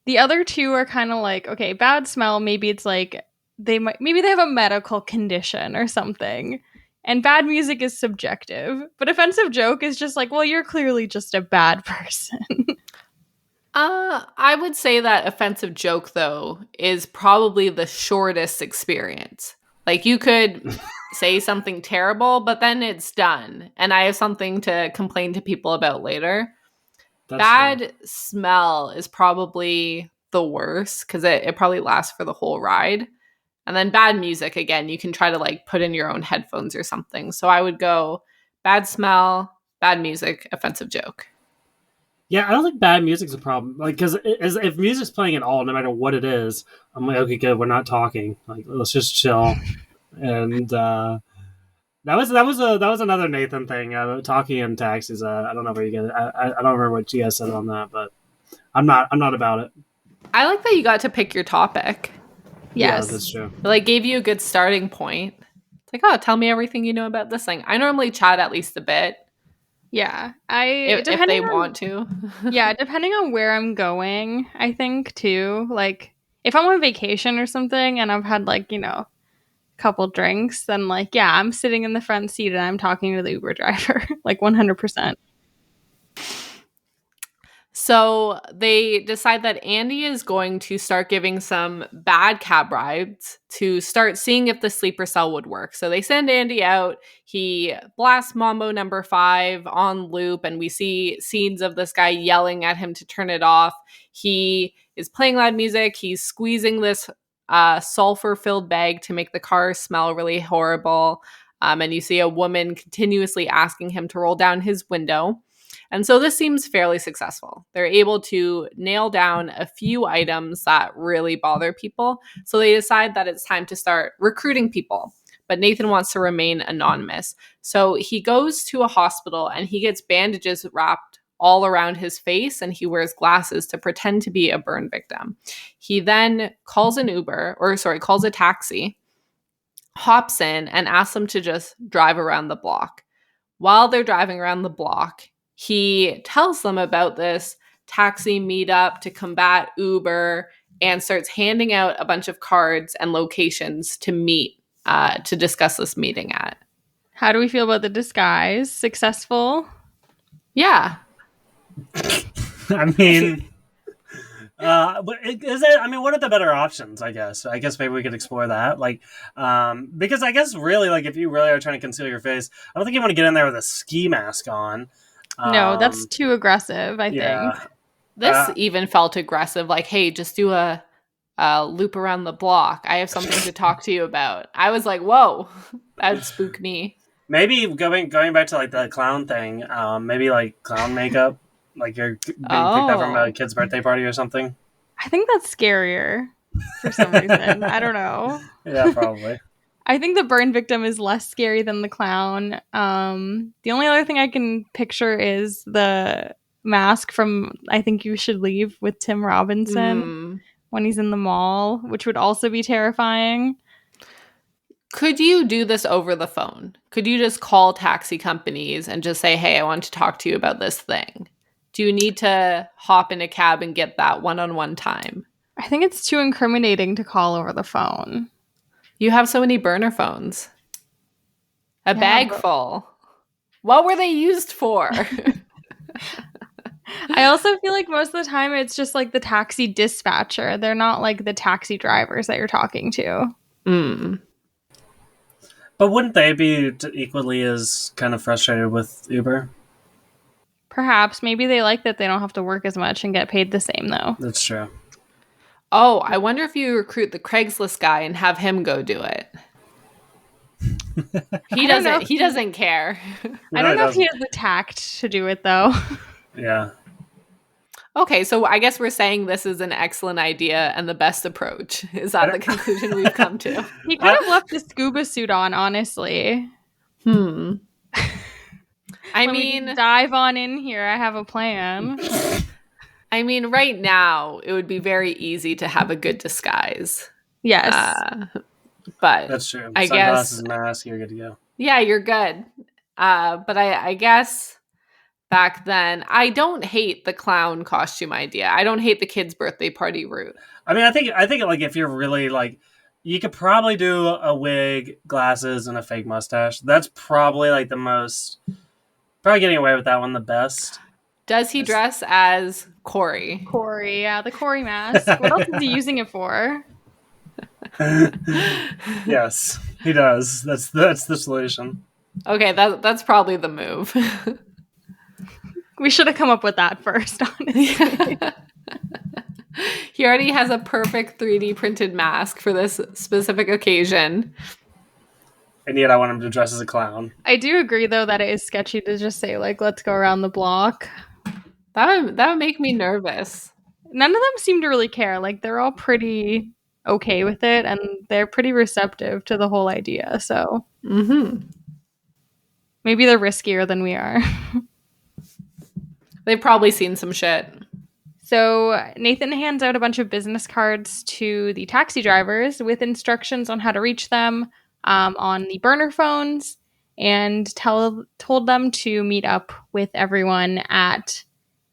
the other 2 are kind of like, okay, bad smell, maybe it's like maybe they have a medical condition or something. And bad music is subjective. But offensive joke is just like, well, you're clearly just a bad person. I would say that offensive joke, though, is probably the shortest experience. Like, you could say something terrible, but then it's done. And I have something to complain to people about later. That's Bad true. smell is probably the worst because it probably lasts for the whole ride. And then bad music, again, you can try to like put in your own headphones or something. So I would go bad smell, bad music, offensive joke. Yeah, I don't think bad music's a problem. Like, because if music's playing at all, no matter what it is, I'm like, okay, good, we're not talking. Like, let's just chill. And that was another Nathan thing. Talking in taxis. I don't know where you get it. I don't remember what you guys said on that, but I'm not about it. I like that you got to pick your topic. Yes. Yeah, that's true. It like gave you a good starting point. It's like, oh, tell me everything you know about this thing. I normally chat at least a bit. Yeah. If they want to. Yeah, depending on where I'm going, I think too. Like if I'm on vacation or something and I've had like, a couple drinks, then like, yeah, I'm sitting in the front seat and I'm talking to the Uber driver. Like 100%. So they decide that Andy is going to start giving some bad cab rides to start seeing if the sleeper cell would work. So they send Andy out. He blasts Mambo number 5 on loop, and we see scenes of this guy yelling at him to turn it off. He is playing loud music. He's squeezing this sulfur-filled bag to make the car smell really horrible. And you see a woman continuously asking him to roll down his window. And so this seems fairly successful. They're able to nail down a few items that really bother people. So they decide that it's time to start recruiting people. But Nathan wants to remain anonymous. So he goes to a hospital and he gets bandages wrapped all around his face, and he wears glasses to pretend to be a burn victim. He then calls a taxi, hops in, and asks them to just drive around the block. While they're driving around the block, he tells them about this taxi meetup to combat Uber and starts handing out a bunch of cards and locations to meet, to discuss this meeting at. How do we feel about the disguise? Successful? Yeah. I mean, but is it? I mean, what are the better options? I guess maybe we could explore that. Like, because I guess really, like, if you really are trying to conceal your face, I don't think you want to get in there with a ski mask on. No, that's too aggressive, I think. Yeah. This even felt aggressive. Like, hey, just do a loop around the block. I have something to talk to you about. I was like, whoa, that'd spook me. Maybe going back to like the clown thing. Maybe like clown makeup, like you're being picked up from a Oh. kid's birthday party or something. I think that's scarier for some reason. I don't know. Yeah, probably. I think the burn victim is less scary than the clown. The only other thing I can picture is the mask from I Think You Should Leave with Tim Robinson when he's in the mall, which would also be terrifying. Could you do this over the phone? Could you just call taxi companies and just say, hey, I want to talk to you about this thing? Do you need to hop in a cab and get that one-on-one time? I think it's too incriminating to call over the phone. You have so many burner phones. A Yeah, bag but- full. What were they used for? I also feel like most of the time it's just like the taxi dispatcher. They're not like the taxi drivers that you're talking to. But wouldn't they be equally as kind of frustrated with Uber? Perhaps. Maybe they like that they don't have to work as much and get paid the same, though. That's true. Oh, I wonder if you recruit the Craigslist guy and have him go do it. He doesn't care. I don't know if he has the tact to do it, though. Yeah. Okay, so I guess we're saying this is an excellent idea and the best approach. Is that the conclusion we've come to? He could have left the scuba suit on, honestly. I Let me mean, dive on in here. I have a plan. right now it would be very easy to have a good disguise. Yes. But That's true. I Sunglasses, guess, mask, you're good to go. yeah, you're good. But I guess back then, I don't hate the clown costume idea. I don't hate the kid's birthday party route. I mean, I think like if you're really like, you could probably do a wig, glasses, and a fake mustache. That's probably like the most, probably getting away with that one the best. Does he dress as Corey? Corey, yeah, the Corey mask. What else is he using it for? Yes, he does. That's the solution. Okay, that's probably the move. We should have come up with that first, honestly. He already has a perfect 3D printed mask for this specific occasion. And yet I want him to dress as a clown. I do agree, though, that it is sketchy to just say, like, let's go around the block. That would make me nervous. None of them seem to really care. Like, they're all pretty okay with it, and they're pretty receptive to the whole idea, so maybe they're riskier than we are. They've probably seen some shit. So Nathan hands out a bunch of business cards to the taxi drivers with instructions on how to reach them on the burner phones, and told them to meet up with everyone at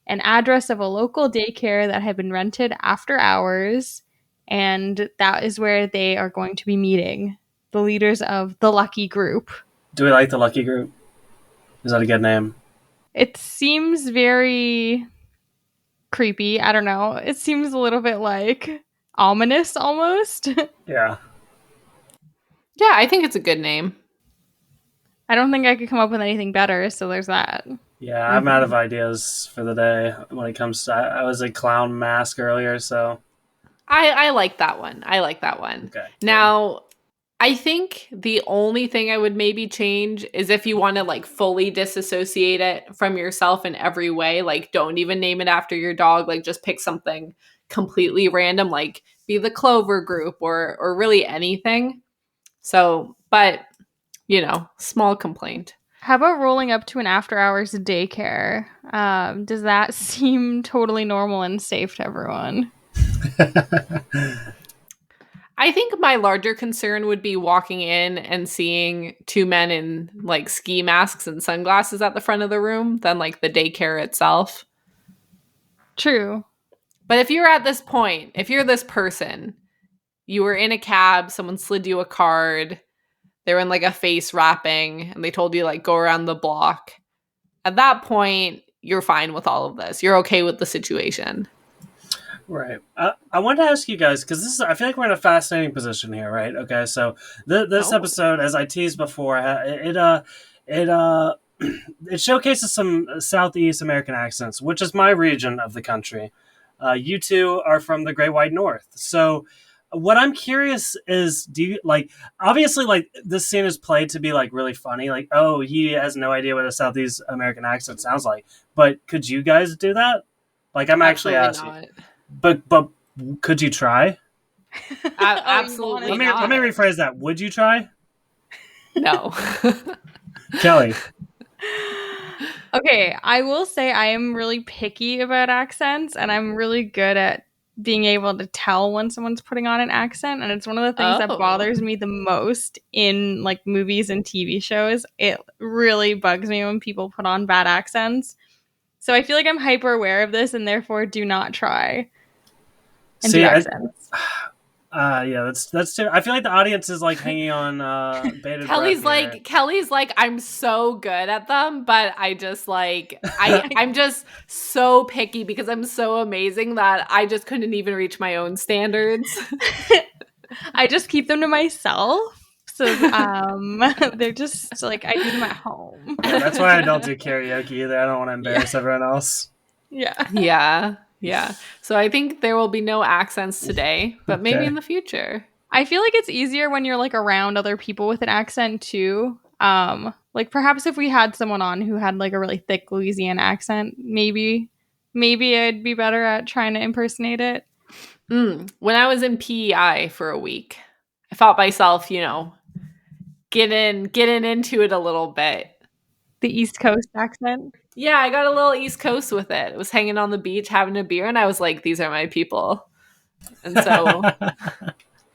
an address of a local daycare that had been rented after hours, and that is where they are going to be meeting the leaders of the Lucky Group. Do we like the Lucky Group? Is that a good name? It seems very creepy. I don't know. It seems a little bit like ominous almost. Yeah. Yeah, I think it's a good name. I don't think I could come up with anything better, so there's that. Yeah, I'm out of ideas for the day when it comes to... I was a clown mask earlier, so... I like that one. I like that one. Okay. Now, I think the only thing I would maybe change is if you want to like fully disassociate it from yourself in every way. Like, don't even name it after your dog. Like, just pick something completely random, like be the Clover Group or really anything. So, but, you know, small complaint. How about rolling up to an after hours daycare? Does that seem totally normal and safe to everyone? I think my larger concern would be walking in and seeing two men in like ski masks and sunglasses at the front of the room than like the daycare itself. True. But if you're at this point, if you're this person, you were in a cab, someone slid you a card, they were in like a face wrapping and they told you like go around the block. At that point, you're fine with all of this. You're okay with the situation. Right. I wanted to ask you guys, because I feel like we're in a fascinating position here, right? Okay, so this episode, as I teased before, it showcases some Southeast American accents, which is my region of the country. You two are from the Great White North. So what I'm curious is, do you like, obviously like this scene is played to be like really funny, like, oh, he has no idea what a Southeast American accent sounds like, but could you guys do that? Like, I'm actually asking. Not. But could you try? Absolutely Let not. me rephrase that. Would you try? No. Kelly. Okay, I will say I am really picky about accents, and I'm really good at being able to tell when someone's putting on an accent, and it's one of the things that bothers me the most in like movies and TV shows. It really bugs me when people put on bad accents. So I feel like I'm hyper aware of this, and therefore do not try and do accents. Yeah, that's too. I feel like the audience is like hanging on bated Kelly's breath like, I'm so good at them, but I just like I'm just so picky because I'm so amazing that I just couldn't even reach my own standards. I just keep them to myself. So they're just like, I do them at home. Yeah, that's why I don't do karaoke either. I don't want to embarrass everyone else. Yeah. So I think there will be no accents today, but maybe in the future. I feel like it's easier when you're like around other people with an accent too. Like perhaps if we had someone on who had like a really thick Louisiana accent, maybe I'd be better at trying to impersonate it. When I was in PEI for a week, I felt myself, getting into it a little bit. The East Coast accent? Yeah, I got a little East Coast with it. I was hanging on the beach, having a beer, and I was like, these are my people. And so,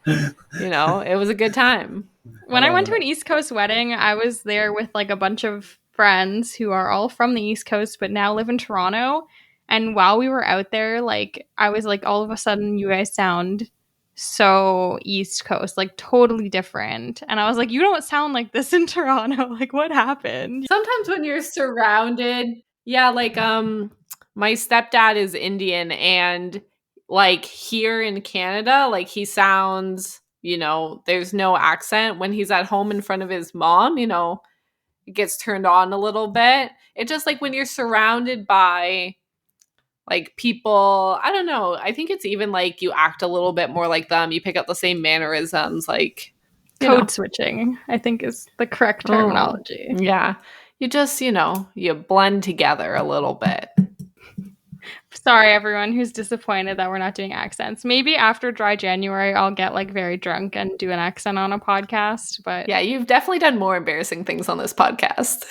it was a good time. When I went to an East Coast wedding, I was there with like a bunch of friends who are all from the East Coast, but now live in Toronto. And while we were out there, like, I was like, all of a sudden, you guys sound so East Coast, like totally different. And I was like, you don't sound like this in Toronto. Like, what happened? Sometimes when you're surrounded, like my stepdad is Indian, and like here in Canada, like he sounds, there's no accent. When he's at home in front of his mom, it gets turned on a little bit. It's just like when you're surrounded by like people, I don't know. I think it's even like you act a little bit more like them. You pick up the same mannerisms, like code switching, I think is the correct terminology. Yeah. You just, you blend together a little bit. Sorry, everyone who's disappointed that we're not doing accents. Maybe after Dry January, I'll get like very drunk and do an accent on a podcast. But yeah, you've definitely done more embarrassing things on this podcast.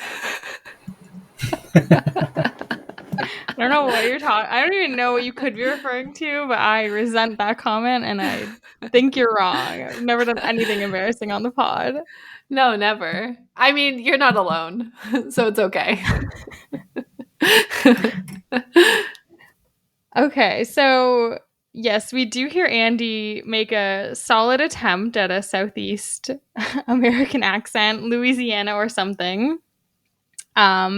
I don't know what you're talking. I don't even know what you could be referring to, but I resent that comment, and I think you're wrong. I've never done anything embarrassing on the pod. No, never. I mean, you're not alone, so it's okay. Okay, so yes, we do hear Andy make a solid attempt at a Southeast American accent, Louisiana or something.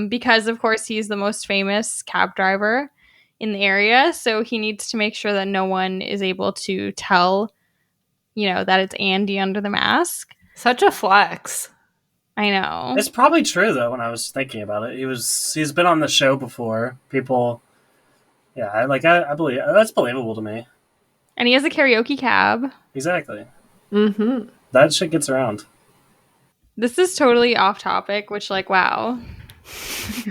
Because of course he's the most famous cab driver in the area, so he needs to make sure that no one is able to tell, that it's Andy under the mask. Such a flex. I know. It's probably true though. When I was thinking about it, he's been on the show before. People, yeah, I believe that's believable to me. And he has a karaoke cab. Exactly. Mm-hmm. That shit gets around. This is totally off topic, which wow.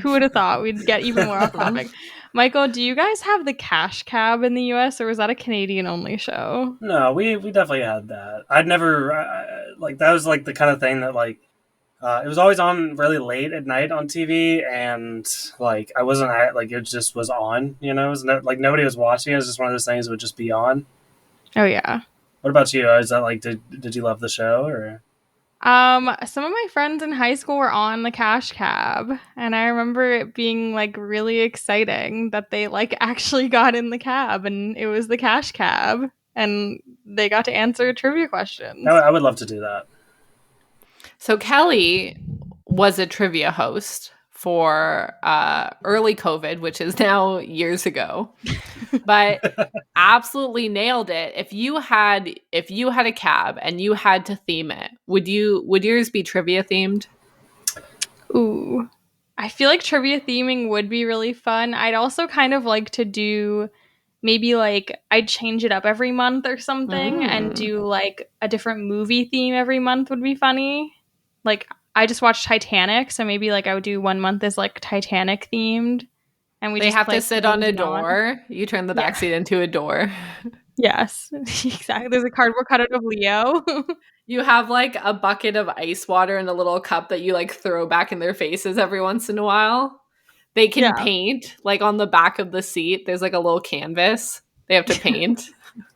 Who would have thought we'd get even more off topic? Michael, do you guys have the cash cab in the US, or was that a Canadian only show? No, we definitely had that. I'd never that was like the kind of thing that it was always on really late at night on TV, and like I wasn't it just was on. It was nobody was watching. It was just one of those things that would just be on. Oh yeah. What about you? Is that did you love the show or? Some of my friends in high school were on the cash cab, and I remember it being really exciting that they actually got in the cab, and it was the cash cab, and they got to answer trivia questions. I would love to do that. So Kelly was a trivia host for early COVID, which is now years ago, but absolutely nailed it. If you had a cab and you had to theme it, would yours be trivia themed? Ooh. I feel like trivia theming would be really fun. I'd also kind of like to do maybe like I'd change it up every month or something and do like a different movie theme every month would be funny. Like I just watched Titanic, so maybe like I would do 1 month as like Titanic themed and we They just have play to sit on a door. You turn the Yeah. backseat into a door. Yes, exactly. There's a cardboard cutout of Leo. You have like a bucket of ice water and a little cup that you like throw back in their faces every once in a while. They can Yeah. paint like on the back of the seat. There's like a little canvas. They have to paint.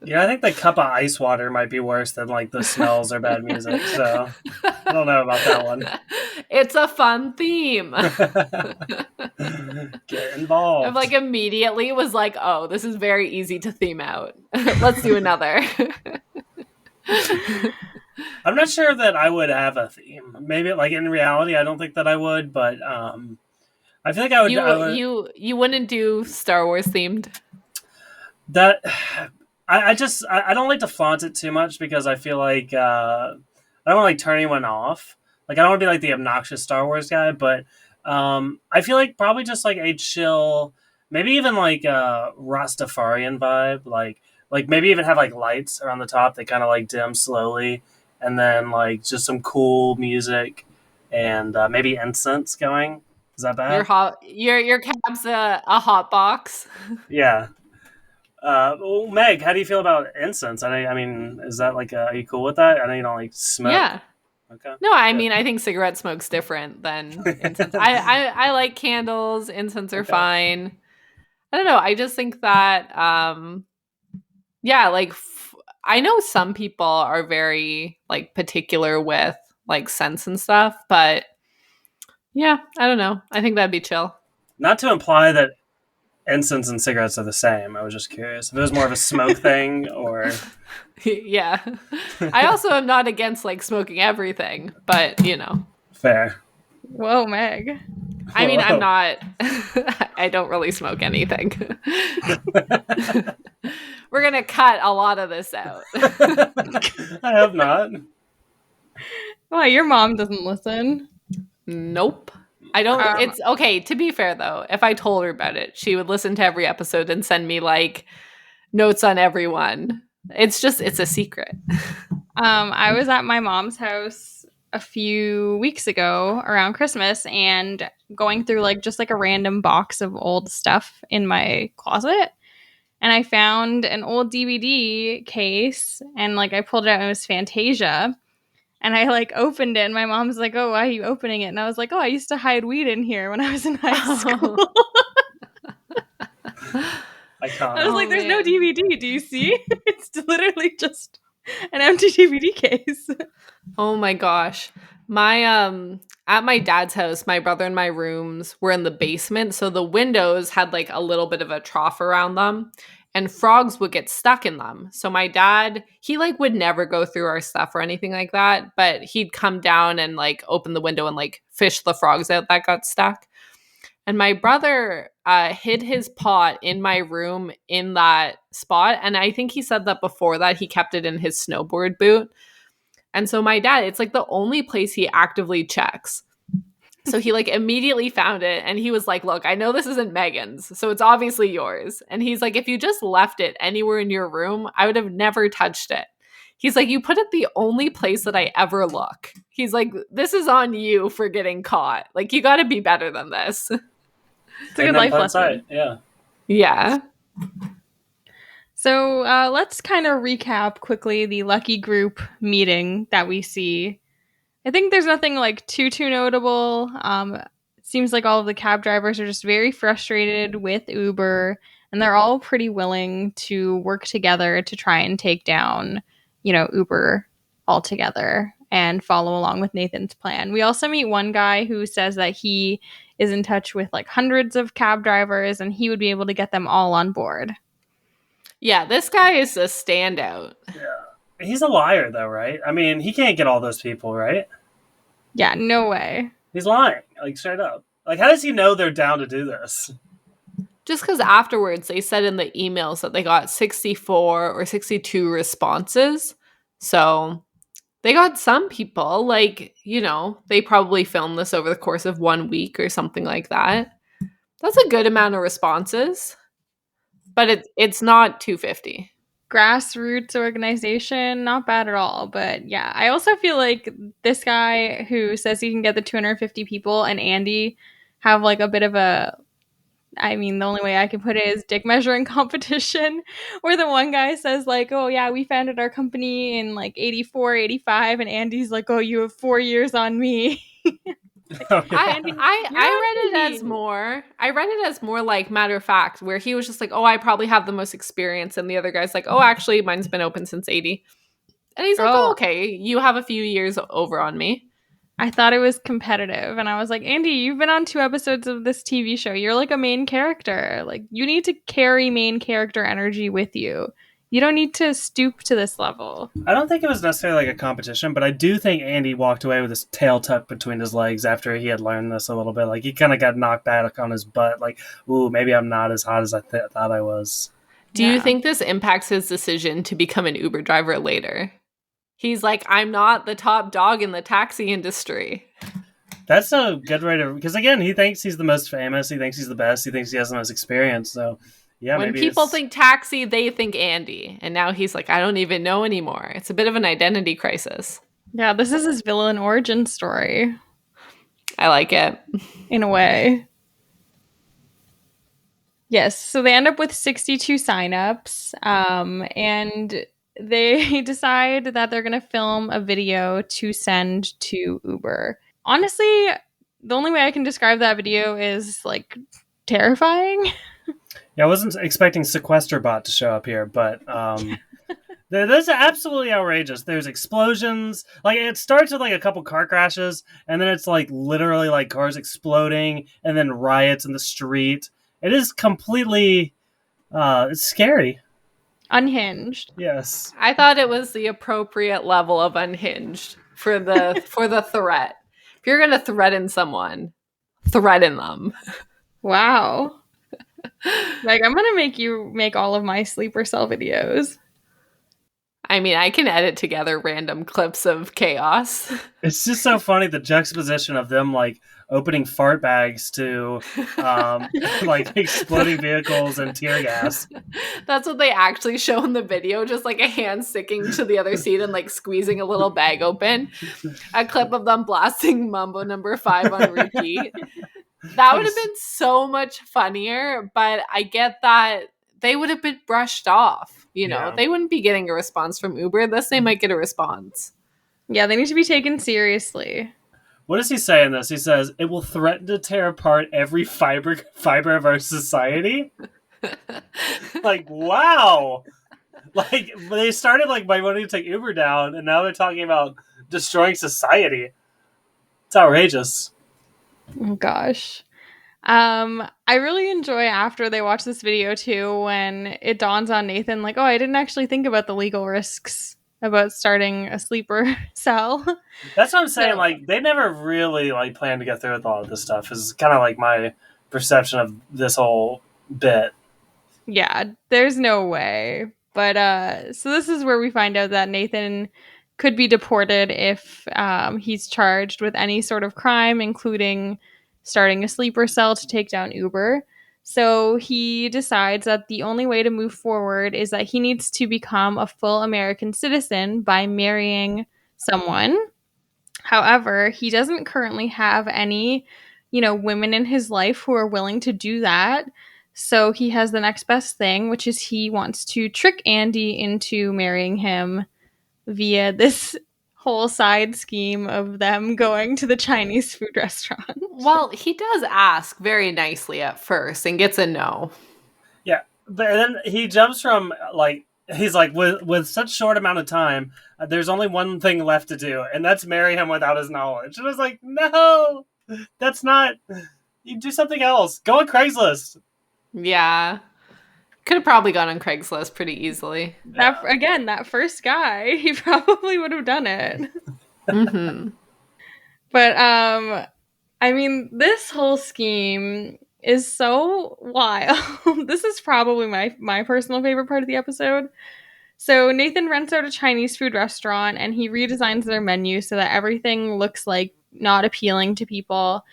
Yeah, I think the cup of ice water might be worse than like the smells or bad music. So I don't know about that one. It's a fun theme. Get involved. I'm like immediately was like, oh, this is very easy to theme out. Let's do another. I'm not sure that I would have a theme. Maybe like in reality, I don't think that I would, but I feel like I would. You wouldn't do Star Wars themed. That I don't like to flaunt it too much because I feel like I don't want to like turn anyone off. Like I don't want to be like the obnoxious Star Wars guy, but I feel like probably just like a chill, maybe even like a Rastafarian vibe, like maybe even have like lights around the top that kind of like dim slowly, and then like just some cool music and maybe incense going. Is that bad? Your cab's a hot box. Yeah. Well, Meg, how do you feel about incense? I mean, is that like, are you cool with that? I know you don't like smoke. Yeah. Okay. No, I mean, I think cigarette smoke's different than incense. I like candles. Incense are fine. I don't know. I just think that, yeah, like I know some people are very like particular with like scents and stuff, but yeah, I don't know. I think that'd be chill. Not to imply that incense and cigarettes are the same. I was just curious if it was more of a smoke thing or. Yeah. I also am not against like smoking everything, but you know. Fair. Whoa, Meg. I mean, I'm not. I don't really smoke anything. We're gonna cut a lot of this out. I have not. Wow, your mom doesn't listen. Nope. I don't. It's okay. To be fair, though, if I told her about it, she would listen to every episode and send me like notes on everyone. It's a secret. I was at my mom's house a few weeks ago around Christmas and going through like just like a random box of old stuff in my closet. And I found an old DVD case and like I pulled it out and it was Fantasia. And I like opened it and my mom's like, oh, why are you opening it? And I was like, oh, I used to hide weed in here when I was in high school. I was like, there's no DVD. Do you see? It's literally just an empty DVD case. Oh my gosh. My at my dad's house, my brother and my rooms were in the basement, so the windows had like a little bit of a trough around them and frogs would get stuck in them. So my dad, he like would never go through our stuff or anything like that, but he'd come down and like open the window and like fish the frogs out that got stuck. And my brother hid his pot in my room in that spot. And I think he said that before that he kept it in his snowboard boot. And so my dad, it's like the only place he actively checks. So he like immediately found it and he was like, look, I know this isn't Megan's, so it's obviously yours. And he's like, if you just left it anywhere in your room, I would have never touched it. He's like, you put it the only place that I ever look. He's like, this is on you for getting caught. Like, you got to be better than this. It's a good life lesson. Yeah. Yeah. So let's kind of recap quickly the Lucky Group meeting that we see. I think there's nothing like too notable. It seems like all of the cab drivers are just very frustrated with Uber, and they're all pretty willing to work together to try and take down, Uber altogether and follow along with Nathan's plan. We also meet one guy who says that he is in touch with like hundreds of cab drivers and he would be able to get them all on board. Yeah, this guy is a standout. Yeah. He's a liar though, right? I mean, he can't get all those people, right? Yeah, no way. He's lying, like straight up. Like, how does he know they're down to do this? Just because afterwards they said in the emails that they got 64 or 62 responses. So they got some people, like, they probably filmed this over the course of 1 week or something like that. That's a good amount of responses, but it's not 250. Grassroots organization, not bad at all. But yeah, I also feel like this guy who says he can get the 250 people and Andy have like a bit of a, I mean, the only way I can put it is dick measuring competition, where the one guy says like, oh yeah, we founded our company in like 84, 85, and Andy's like, oh, you have 4 years on me. Oh, yeah. I read it as more like matter of fact, where he was just like, oh, I probably have the most experience, and the other guy's like, oh, actually mine's been open since 80. And he's like, oh, okay, you have a few years over on me. I thought it was competitive, and I was like, Andy, you've been on 2 episodes of this TV show. You're like a main character. Like, you need to carry main character energy with you. You don't need to stoop to this level. I don't think it was necessarily like a competition, but I do think Andy walked away with his tail tucked between his legs after he had learned this a little bit. Like, he kind of got knocked back on his butt. Like, ooh, maybe I'm not as hot as I thought I was. Do you think this impacts his decision to become an Uber driver later? He's like, I'm not the top dog in the taxi industry. That's a good way to, because again, he thinks he's the most famous. He thinks he's the best. He thinks he has the most experience. So, yeah, when maybe people think taxi, they think Andy. And now he's like, I don't even know anymore. It's a bit of an identity crisis. Yeah, this is his villain origin story. I like it. In a way. Yes, so they end up with 62 signups, and they decide that they're going to film a video to send to Uber. Honestly, the only way I can describe that video is like terrifying. Yeah, I wasn't expecting Sequesterbot to show up here, but that's absolutely outrageous. There's explosions. Like, it starts with like a couple car crashes, and then it's like literally like cars exploding, and then riots in the street. It is completely, it's scary. Unhinged. Yes. I thought it was the appropriate level of unhinged for the threat. If you're gonna threaten someone, threaten them. Wow. Like, I'm gonna make you make all of my sleeper cell videos. I mean, I can edit together random clips of chaos. It's just so funny, the juxtaposition of them like opening fart bags to like exploding vehicles and tear gas. That's what they actually show in the video, just like a hand sticking to the other seat and like squeezing a little bag open. A clip of them blasting Mambo number 5 on repeat. That would have been so much funnier, but I get that they would have been brushed off. Yeah. They wouldn't be getting a response from Uber. Thus, they might get a response. Yeah, they need to be taken seriously. What does he say in this? He says, it will threaten to tear apart every fiber of our society. Like, wow. Like, they started like by wanting to take Uber down, and now they're talking about destroying society. It's outrageous. Oh, gosh. I really enjoy after they watch this video too, when it dawns on Nathan, like, oh, I didn't actually think about the legal risks about starting a sleeper cell. That's what I'm saying. So, like, they never really like planned to get through with all of this stuff. Is kind of like my perception of this whole bit. yeah, there's no way. But so this is where we find out that Nathan could be deported if he's charged with any sort of crime, including starting a sleeper cell to take down Uber. So he decides that the only way to move forward is that he needs to become a full American citizen by marrying someone. However, he doesn't currently have any, women in his life who are willing to do that. So he has the next best thing, which is he wants to trick Andy into marrying him via this whole side scheme of them going to the Chinese food restaurant. Well, he does ask very nicely at first and gets a no. Yeah, but then he jumps from like he's like with such short amount of time. There's only one thing left to do, and that's marry him without his knowledge. And I was like, no, that's not. You do something else. Go on Craigslist. Yeah. Could have probably gone on Craigslist pretty easily. That first guy, he probably would have done it. Mm-hmm. But I mean, this whole scheme is so wild. This is probably my personal favorite part of the episode. So Nathan rents out a Chinese food restaurant and he redesigns their menu so that everything looks like not appealing to people.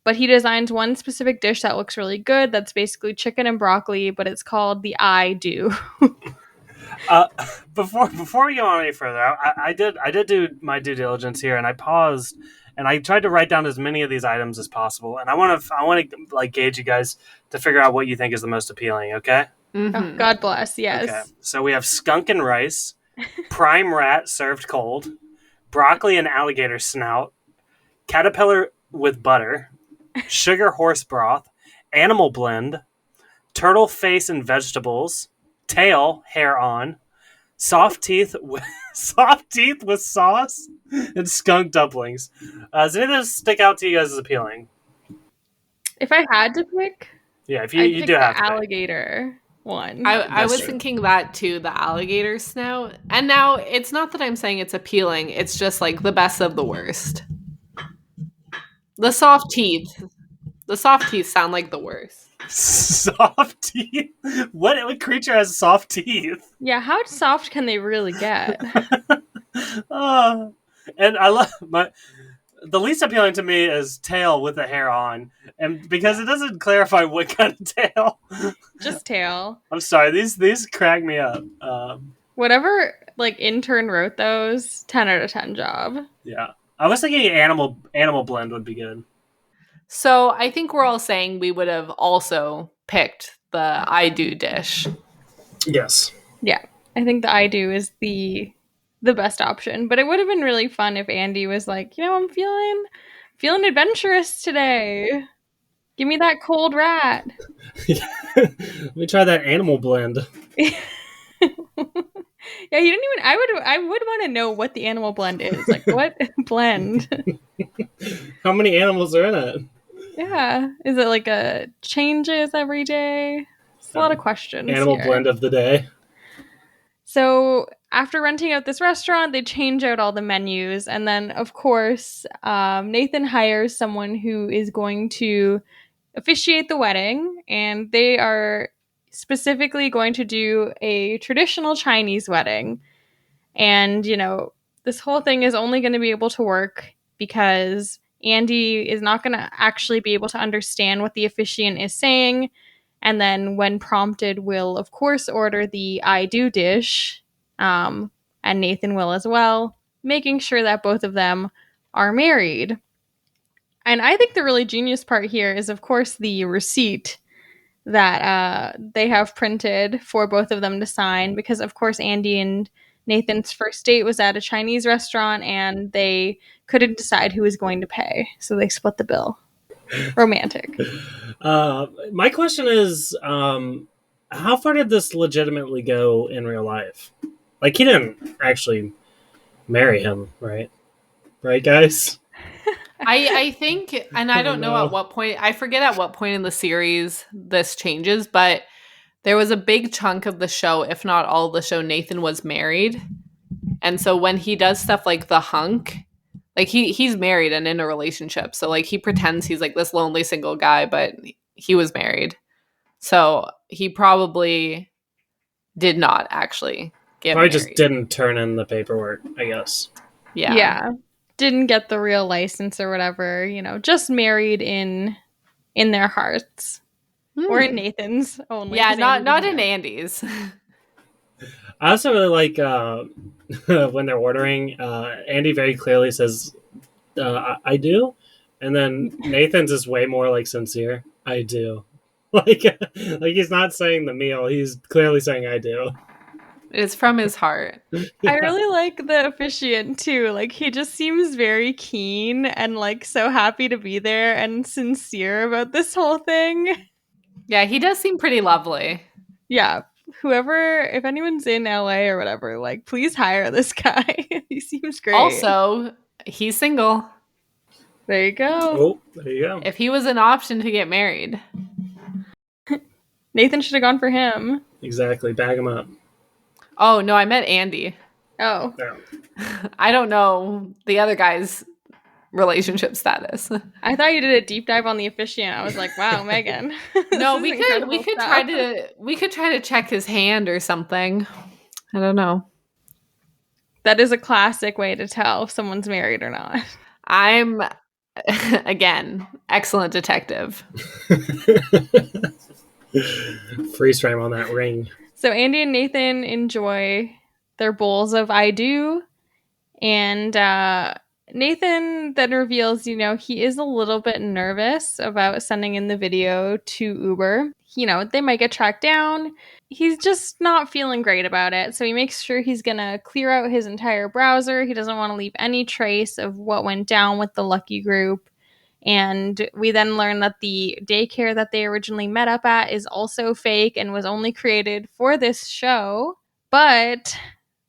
But he designs one specific dish that looks really good. That's basically chicken and broccoli, but it's called the I do. Before we go on any further, I did do my due diligence here, and I paused and I tried to write down as many of these items as possible. And I want to like gauge you guys to figure out what you think is the most appealing. Okay. Oh, God bless. Yes. Okay. So we have skunk and rice, prime rat served cold, broccoli and alligator snout, caterpillar with butter, sugar horse broth, animal blend, turtle face and vegetables, tail hair on, soft teeth with sauce, and skunk dumplings. Does any of those stick out to you guys as appealing? If I had to pick, Yeah, if I'd you pick do the have to pick. alligator one. I was true. thinking that too, the alligator snout. And now it's not that I'm saying it's appealing, it's just like the best of the worst. The soft teeth. The soft teeth sound like the worst. Soft teeth? What creature has soft teeth? Yeah, how soft can they really get? And I love the least appealing to me is tail with the hair on, and because it doesn't clarify what kind of tail. Just tail. I'm sorry, these crack me up. Whatever like intern wrote those, 10 out of 10 job. Yeah, I was thinking animal blend would be good. So I think we're all saying we would have also picked the I do dish. Yes. Yeah, I think the I do is the best option. But it would have been really fun if Andy was like, I'm feeling adventurous today. Give me that cold rat. Let me try that animal blend. Yeah, he didn't even. I would want to know what the animal blend is. Like, what blend? How many animals are in it? Yeah, is it like a changes every day? It's a lot of questions. Animal here. blend of the day. So after renting out this restaurant, they change out all the menus, and then of course Nathan hires someone who is going to officiate the wedding, and they are specifically going to do a traditional Chinese wedding. And, this whole thing is only going to be able to work because Andy is not going to actually be able to understand what the officiant is saying. And then, when prompted, will, of course, order the I do dish. And Nathan will as well, making sure that both of them are married. And I think the really genius part here is, of course, the receipt that they have printed for both of them to sign, because of course Andy and Nathan's first date was at a Chinese restaurant and they couldn't decide who was going to pay, so they split the bill. Romantic. My question is, how far did this legitimately go in real life? Like, he didn't actually marry him, right? Right, guys? I think, and I don't know at what point, I forget at what point in the series this changes, but there was a big chunk of the show, if not all of the show, Nathan was married. And so when he does stuff like the hunk, like he's married and in a relationship. So like he pretends he's like this lonely single guy, but he was married. So he probably did not actually get Probably married. just didn't turn in the paperwork, I guess. Yeah. Didn't get the real license or whatever, just married in their hearts. Or in Nathan's only. Yeah, 'cause not Andy in didn't know. Andy's. I also really like when they're ordering, Andy very clearly says, I do. And then Nathan's is way more like sincere. I do. Like he's not saying the meal. He's clearly saying I do. It's from his heart. I really like the officiant too. Like, he just seems very keen and like so happy to be there and sincere about this whole thing. Yeah, he does seem pretty lovely. Yeah. Whoever, if anyone's in LA or whatever, like, please hire this guy. He seems great. Also, he's single. There you go. Oh, there you go. If he was an option to get married. Nathan should have gone for him. Exactly. Bag him up. Oh, no, I meant Andy. Oh. No. I don't know the other guys relationship status. I thought you did a deep dive on the officiant. I was like, wow, Megan. No, This is we incredible could stuff. try to check his hand or something. I don't know. That is a classic way to tell if someone's married or not. I'm again, excellent detective. Freeze frame on that ring. So Andy and Nathan enjoy their bowls of I do. And Nathan then reveals, he is a little bit nervous about sending in the video to Uber. They might get tracked down. He's just not feeling great about it. So he makes sure he's going to clear out his entire browser. He doesn't want to leave any trace of what went down with the Lucky Group. And we then learn that the daycare that they originally met up at is also fake and was only created for this show. But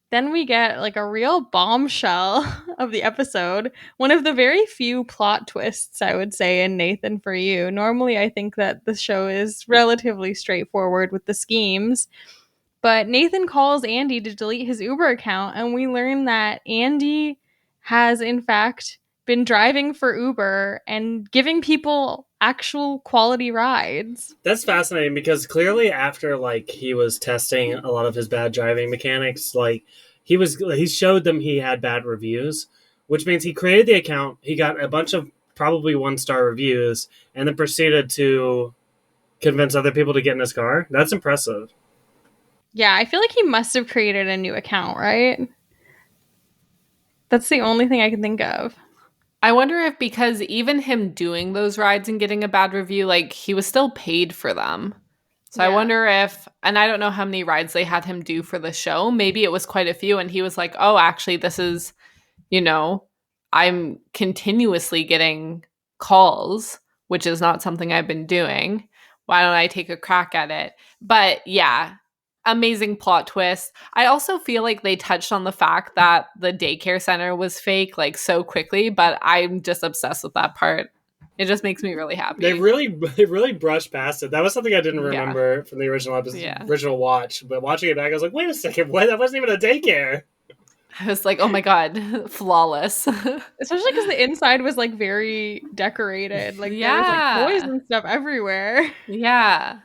then we get like a real bombshell of the episode. One of the very few plot twists, I would say, in Nathan For You. Normally, I think that the show is relatively straightforward with the schemes. But Nathan calls Andy to delete his Uber account, and we learn that Andy has, in fact, been driving for Uber and giving people actual quality rides. That's fascinating because clearly after he was testing a lot of his bad driving mechanics, he showed them he had bad reviews, which means he created the account, he got a bunch of probably 1-star reviews, and then proceeded to convince other people to get in his car. That's impressive. Yeah, I feel like he must have created a new account, right? That's the only thing I can think of. I wonder if because even him doing those rides and getting a bad review, he was still paid for them. So Yeah. I wonder if, and I don't know how many rides they had him do for the show. Maybe it was quite a few. And he was like, oh, actually, this is, I'm continuously getting calls, which is not something I've been doing. Why don't I take a crack at it? But yeah, amazing plot twist. I also feel like they touched on the fact that the daycare center was fake so quickly, but I'm just obsessed with that part. It just makes me really happy. They really brushed past it. That was something I didn't remember from the original episode, original watch. But watching it back, I was like, wait a second, what? That wasn't even a daycare. I was like, oh my God, flawless. Especially because the inside was very decorated. There was toys and stuff everywhere. Yeah.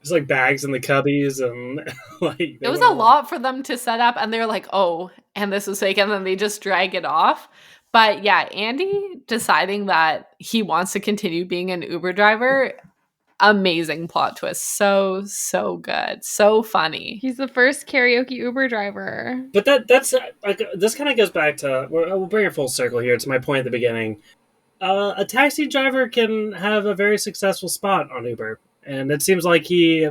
There's bags in the cubbies and it was a lot for them to set up, and they're like, oh, and this was fake, and then they just drag it off. But yeah, Andy deciding that he wants to continue being an Uber driver, amazing plot twist. So good. So funny. He's the first karaoke Uber driver. But that's this kind of goes back to, we'll bring it full circle here to my point at the beginning. A taxi driver can have a very successful spot on Uber. And it seems like he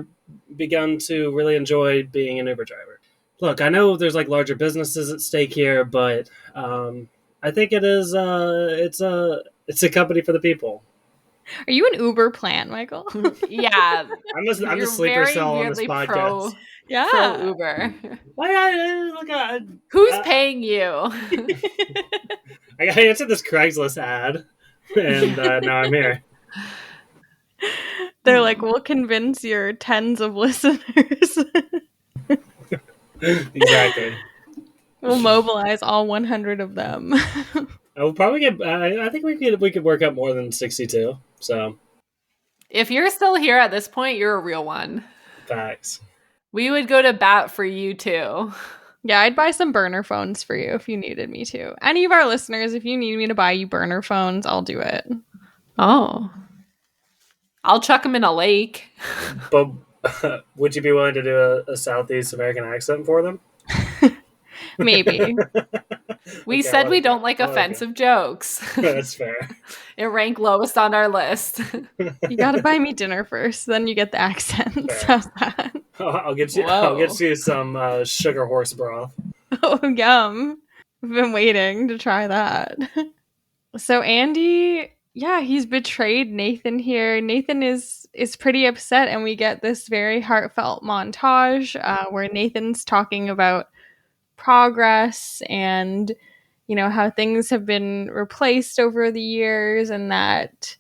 begun to really enjoy being an Uber driver. Look, I know there's larger businesses at stake here, but I think it is it's a company for this Are you an Uber plant, Michael? Yeah. I'm the sleeper cell on this podcast. Pro Uber. Who's paying you? I answered this Craigslist ad, and now I'm here. They're like, we'll convince your tens of listeners. Exactly. We'll mobilize all 100 of them. I will probably get. I think we could work up more than 62. So, if you're still here at this point, you're a real one. Facts. We would go to bat for you too. Yeah, I'd buy some burner phones for you if you needed me to. Any of our listeners, if you need me to buy you burner phones, I'll do it. Oh. I'll chuck them in a lake. But would you be willing to do a Southeast American accent for them? Maybe. We said we don't like offensive jokes. That's fair. It ranked lowest on our list. You gotta buy me dinner first, then you get the accents. How's that? I'll get you some sugar horse broth. Oh, yum. I've been waiting to try that. So Andy, yeah, he's betrayed Nathan here. Nathan is pretty upset, and we get this very heartfelt montage where Nathan's talking about progress and how things have been replaced over the years, and that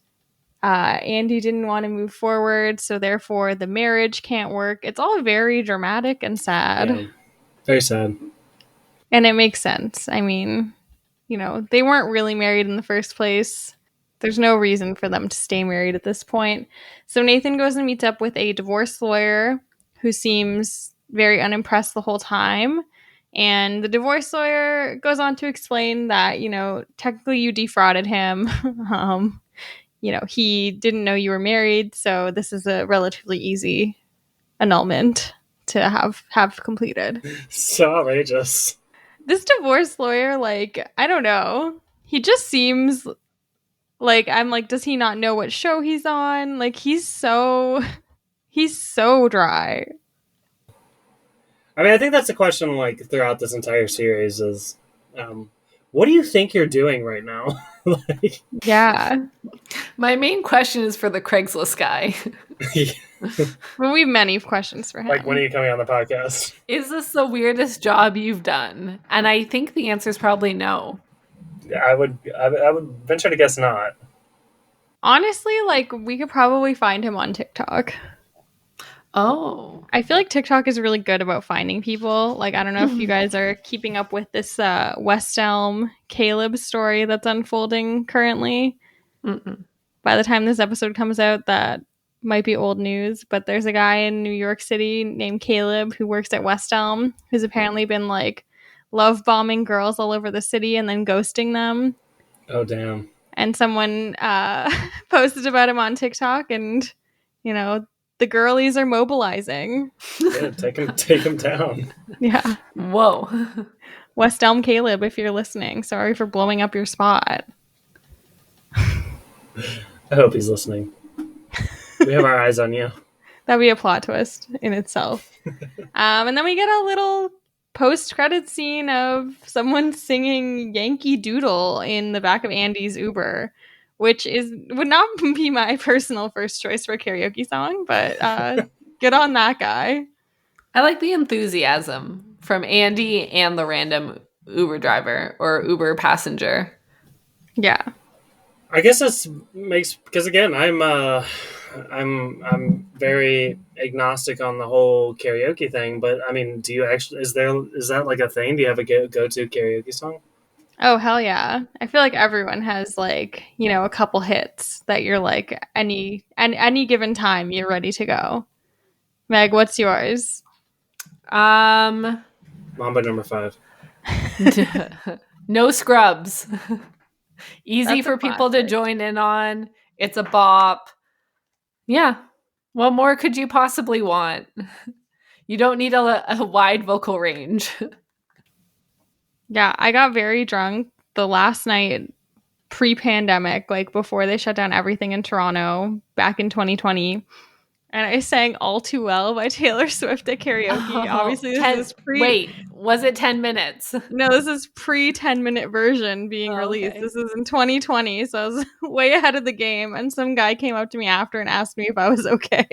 Andy didn't want to move forward, so therefore the marriage can't work. It's all very dramatic and sad. Yeah. Very sad. And it makes sense. I mean, they weren't really married in the first place. There's no reason for them to stay married at this point. So Nathan goes and meets up with a divorce lawyer who seems very unimpressed the whole time. And the divorce lawyer goes on to explain that, technically you defrauded him. He didn't know you were married, so this is a relatively easy annulment to have completed. So outrageous. This divorce lawyer, I don't know. He just seems I'm like, does he not know what show he's on? He's so dry. I mean, I think that's a question throughout this entire series is, what do you think you're doing right now? Yeah. My main question is for the Craigslist guy. Well, we have many questions for him. When are you coming on the podcast? Is this the weirdest job you've done? And I think the answer is probably no. I would venture to guess not. Honestly, we could probably find him on TikTok. Oh. I feel like TikTok is really good about finding people. I don't know if you guys are keeping up with this West Elm Caleb story that's unfolding currently. Mm-mm. By the time this episode comes out, that might be old news, but there's a guy in New York City named Caleb who works at West Elm who's apparently been love bombing girls all over the city and then ghosting them. Oh, damn. And someone posted about him on TikTok, and the girlies are mobilizing. Yeah, take him down. Yeah. Whoa. West Elm Caleb, if you're listening, sorry for blowing up your spot. I hope he's listening. We have our eyes on you. That'd be a plot twist in itself. And then we get a little post-credit scene of someone singing Yankee Doodle in the back of Andy's Uber, which would not be my personal first choice for a karaoke song, but good on that guy. I like the enthusiasm from Andy and the random Uber driver or Uber passenger. Yeah. I guess this makes, because again, I'm very agnostic on the whole karaoke thing, but I mean, do you actually, is that a thing? Do you have a go-to karaoke song? Oh, hell yeah. I feel like everyone has a couple hits that you're any given time you're ready to go. Meg, what's yours? Mambo number 5. No Scrubs. Easy That's for a people to classic. join in on. It's a bop. Yeah. What more could you possibly want? You don't need a wide vocal range. Yeah, I got very drunk the last night pre-pandemic, before they shut down everything in Toronto back in 2020. And I sang All Too Well by Taylor Swift at karaoke. Obviously, this is Wait, was it 10 minutes? No, this is pre-10-minute version being released. Okay. This is in 2020, so I was way ahead of the game. And some guy came up to me after and asked me if I was okay.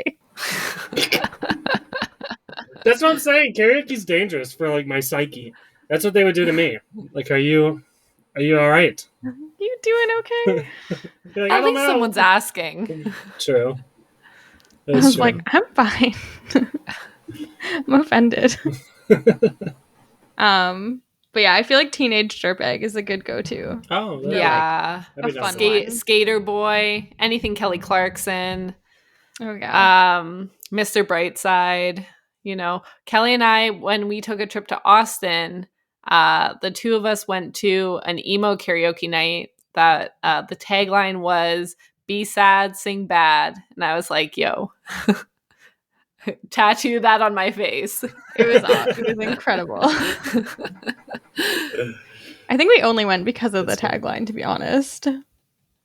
That's what I'm saying. Karaoke's dangerous for my psyche. That's what they would do to me. Are you all right? You doing okay? At least someone's asking. True. I was like, I'm fine. I'm offended. But yeah, I feel like Teenage Dirtbag is a good go-to. Oh, Yeah. A fun one. Skater Boy, anything Kelly Clarkson. Oh yeah. Mr. Brightside. Kelly and I, when we took a trip to Austin, the two of us went to an emo karaoke night that the tagline was "Be sad, sing bad," and I was like, "Yo, tattoo that on my face." It was awesome. It was incredible. I think we only went because of the tagline, to be honest.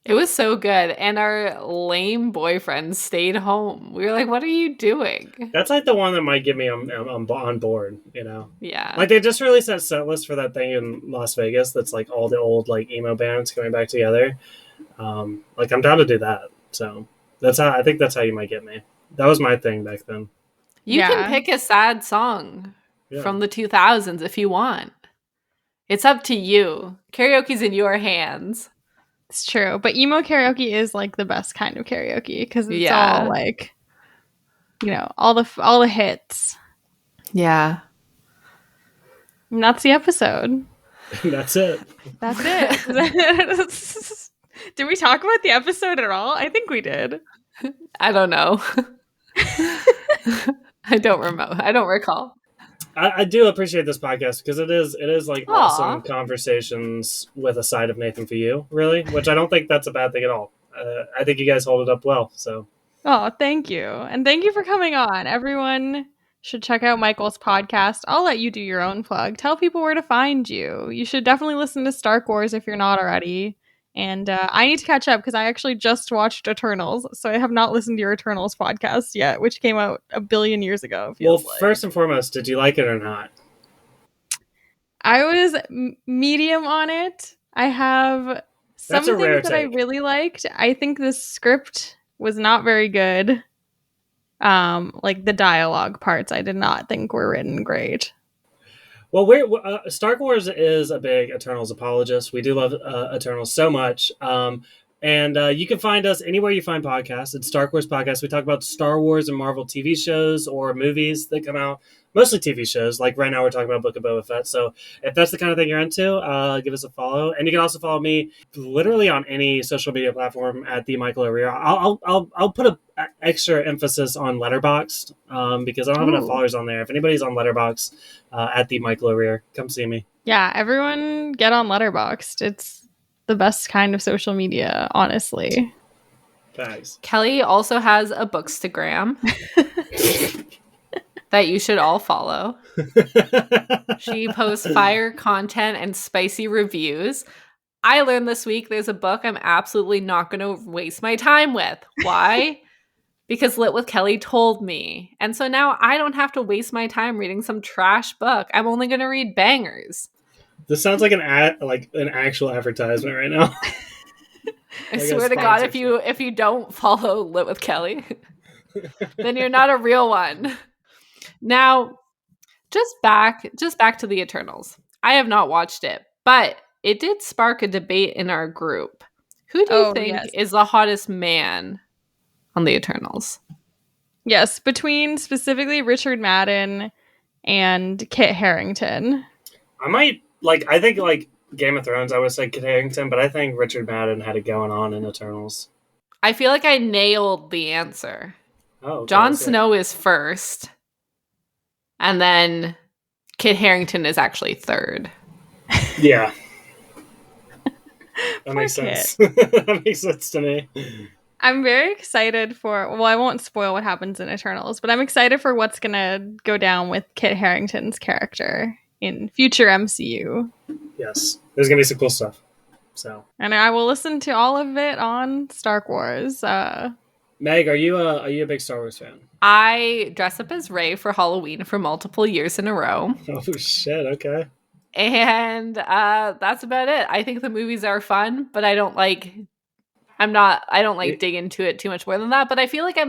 It was so good, and our lame boyfriend stayed home. We were like, "What are you doing?" That's the one that might get me on board. Yeah. They just released that set list for that thing in Las Vegas. That's all the old emo bands coming back together. I'm down to do that. So I think that's how you might get me. That was my thing back then. You can pick a sad song from the 2000s if you want. It's up to you. Karaoke's in your hands. It's true, but emo karaoke is the best kind of karaoke because it's all all the hits. Yeah. And that's the episode. That's it. That's it. Did we talk about the episode at all? I think we did. I don't know. I don't remember. I don't recall. I do appreciate this podcast because it is like Aw. awesome conversations with a side of Nathan for you, really, which I don't think that's a bad thing at all. I think you guys hold it up well. So Oh, thank you. And thank you for coming on. Everyone should check out Michael's podcast. I'll let you do your own plug. Tell people where to find you. You should definitely listen to Star Wars if you're not already. And I need to catch up because I actually just watched Eternals. So I have not listened to your Eternals podcast yet, which came out a billion years ago. well, Feels like. first and foremost, did you like it or not? I was medium on it. I have some That's a things rare that I take. really liked. I think the script was not very good. Like the dialogue parts, I did not think were written great. Well, Star Wars is a big Eternals apologist. We do love Eternals so much. And you can find us anywhere you find podcasts. It's Star Wars Podcast. We talk about Star Wars and Marvel TV shows or movies that come out. Mostly TV shows. Like right now, we're talking about Book of Boba Fett. So if that's the kind of thing you're into, give us a follow. And you can also follow me literally on any social media platform at the Michael O'Rear. I'll put a extra emphasis on Letterboxd because I don't have enough Ooh. followers on there. If anybody's on Letterboxd at the Michael O'Rear, come see me. Yeah, everyone get on Letterboxd. It's the best kind of social media, honestly. Thanks. Kelly also has a Bookstagram that you should all follow. She posts fire content and spicy reviews. I learned this week there's a book I'm absolutely not going to waste my time with. Why? Because Lit with Kelly told me. And so now I don't have to waste my time reading some trash book. I'm only going to read bangers. This sounds like an actual advertisement right now. I Like a swear to God, sponsorship. if you don't follow Lit with Kelly, then you're not a real one. Now, just back to the Eternals. I have not watched it, but it did spark a debate in our group. Who do you think is the hottest man on the Eternals? Yes, between specifically Richard Madden and Kit Harington. I think Game of Thrones, I would say Kit Harington, but I think Richard Madden had it going on in Eternals. I feel like I nailed the answer. Oh, okay, Jon that's it. Snow is first, and then Kit Harington is actually third. Yeah. That Poor makes Kit. sense. That makes sense to me. I'm very excited I won't spoil what happens in Eternals, but I'm excited for what's going to go down with Kit Harington's character in future MCU. Yes. There's going to be some cool stuff. So, And I will listen to all of it on Star Wars. Meg, are you a big Star Wars fan? I dress up as Rey for Halloween for multiple years in a row. Oh, shit. Okay. And that's about it. I think the movies are fun, but I don't dig into it too much more than that. But I feel like I'm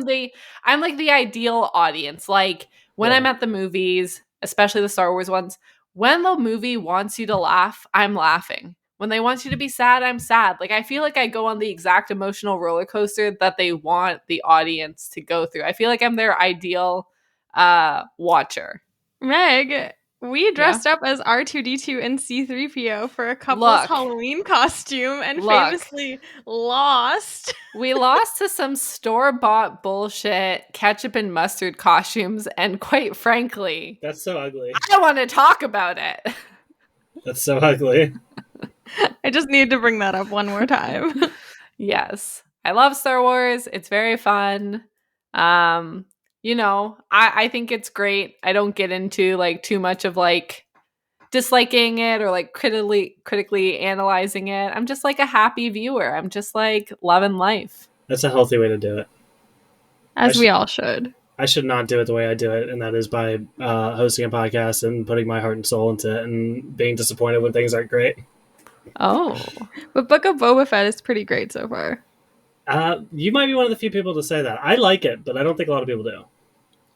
like the ideal audience. Like when I'm at the movies, especially the Star Wars ones, when the movie wants you to laugh, I'm laughing. When they want you to be sad, I'm sad. Like I feel like I go on the exact emotional roller coaster that they want the audience to go through. I feel like I'm their ideal watcher. Meg, we dressed up as R2D2 and C3PO for a couple's Look. Halloween costume and Look. famously lost. We lost to some store-bought bullshit ketchup and mustard costumes, and quite frankly, That's so ugly. I don't want to talk about it. That's so ugly. I just need to bring that up one more time. Yes. I love Star Wars. It's very fun. I think it's great. I don't get into like too much of like disliking it or like critically analyzing it. I'm just like a happy viewer. I'm just like loving life. That's a healthy way to do it. As we all should. I should not do it the way I do it, and that is by hosting a podcast and putting my heart and soul into it and being disappointed when things aren't great. Oh. But Book of Boba Fett is pretty great so far. You might be one of the few people to say that. I like it, but I don't think a lot of people do.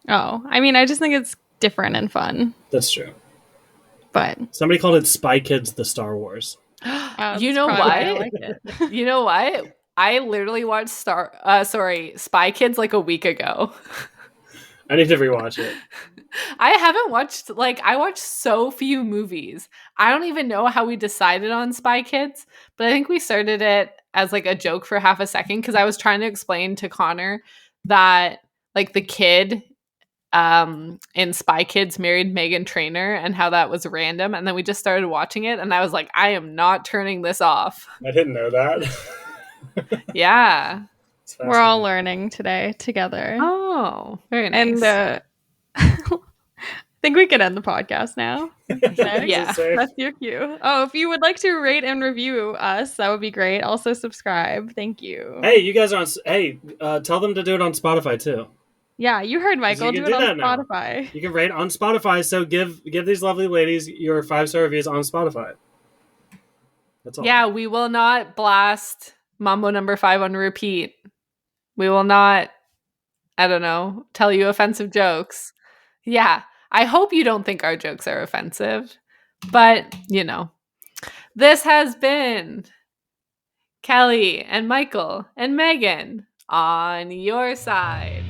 Oh, I mean, I just think it's different and fun. That's true. But Somebody called it Spy Kids the Star Wars. You know that's probably why I what? like it. You know what? I literally watched Spy Kids like a week ago. I need to rewatch it. I haven't watched, I watched so few movies. I don't even know how we decided on Spy Kids, but I think we started it as like a joke for half a second because I was trying to explain to Connor that like the kid in Spy Kids married Megan Trainor and how that was random. And then we just started watching it and I was like, I am not turning this off. I didn't know that. Yeah. It's We're all fascinating. learning today together. Oh, very nice. And I think we can end the podcast now. Yeah. That's your cue. Oh, if you would like to rate and review us, that would be great. Also subscribe. Thank you. Hey, you guys are on. Hey, tell them to do it on Spotify too. Yeah, you heard Michael. You Do can it do on that now. Spotify. You can rate on Spotify. So give these lovely ladies your 5-star reviews on Spotify. That's all. Yeah, we will not blast Mambo number 5 on repeat. We will not, I don't know, tell you offensive jokes. Yeah, I hope you don't think our jokes are offensive. But, this has been Kelly and Michael and Megan on your side.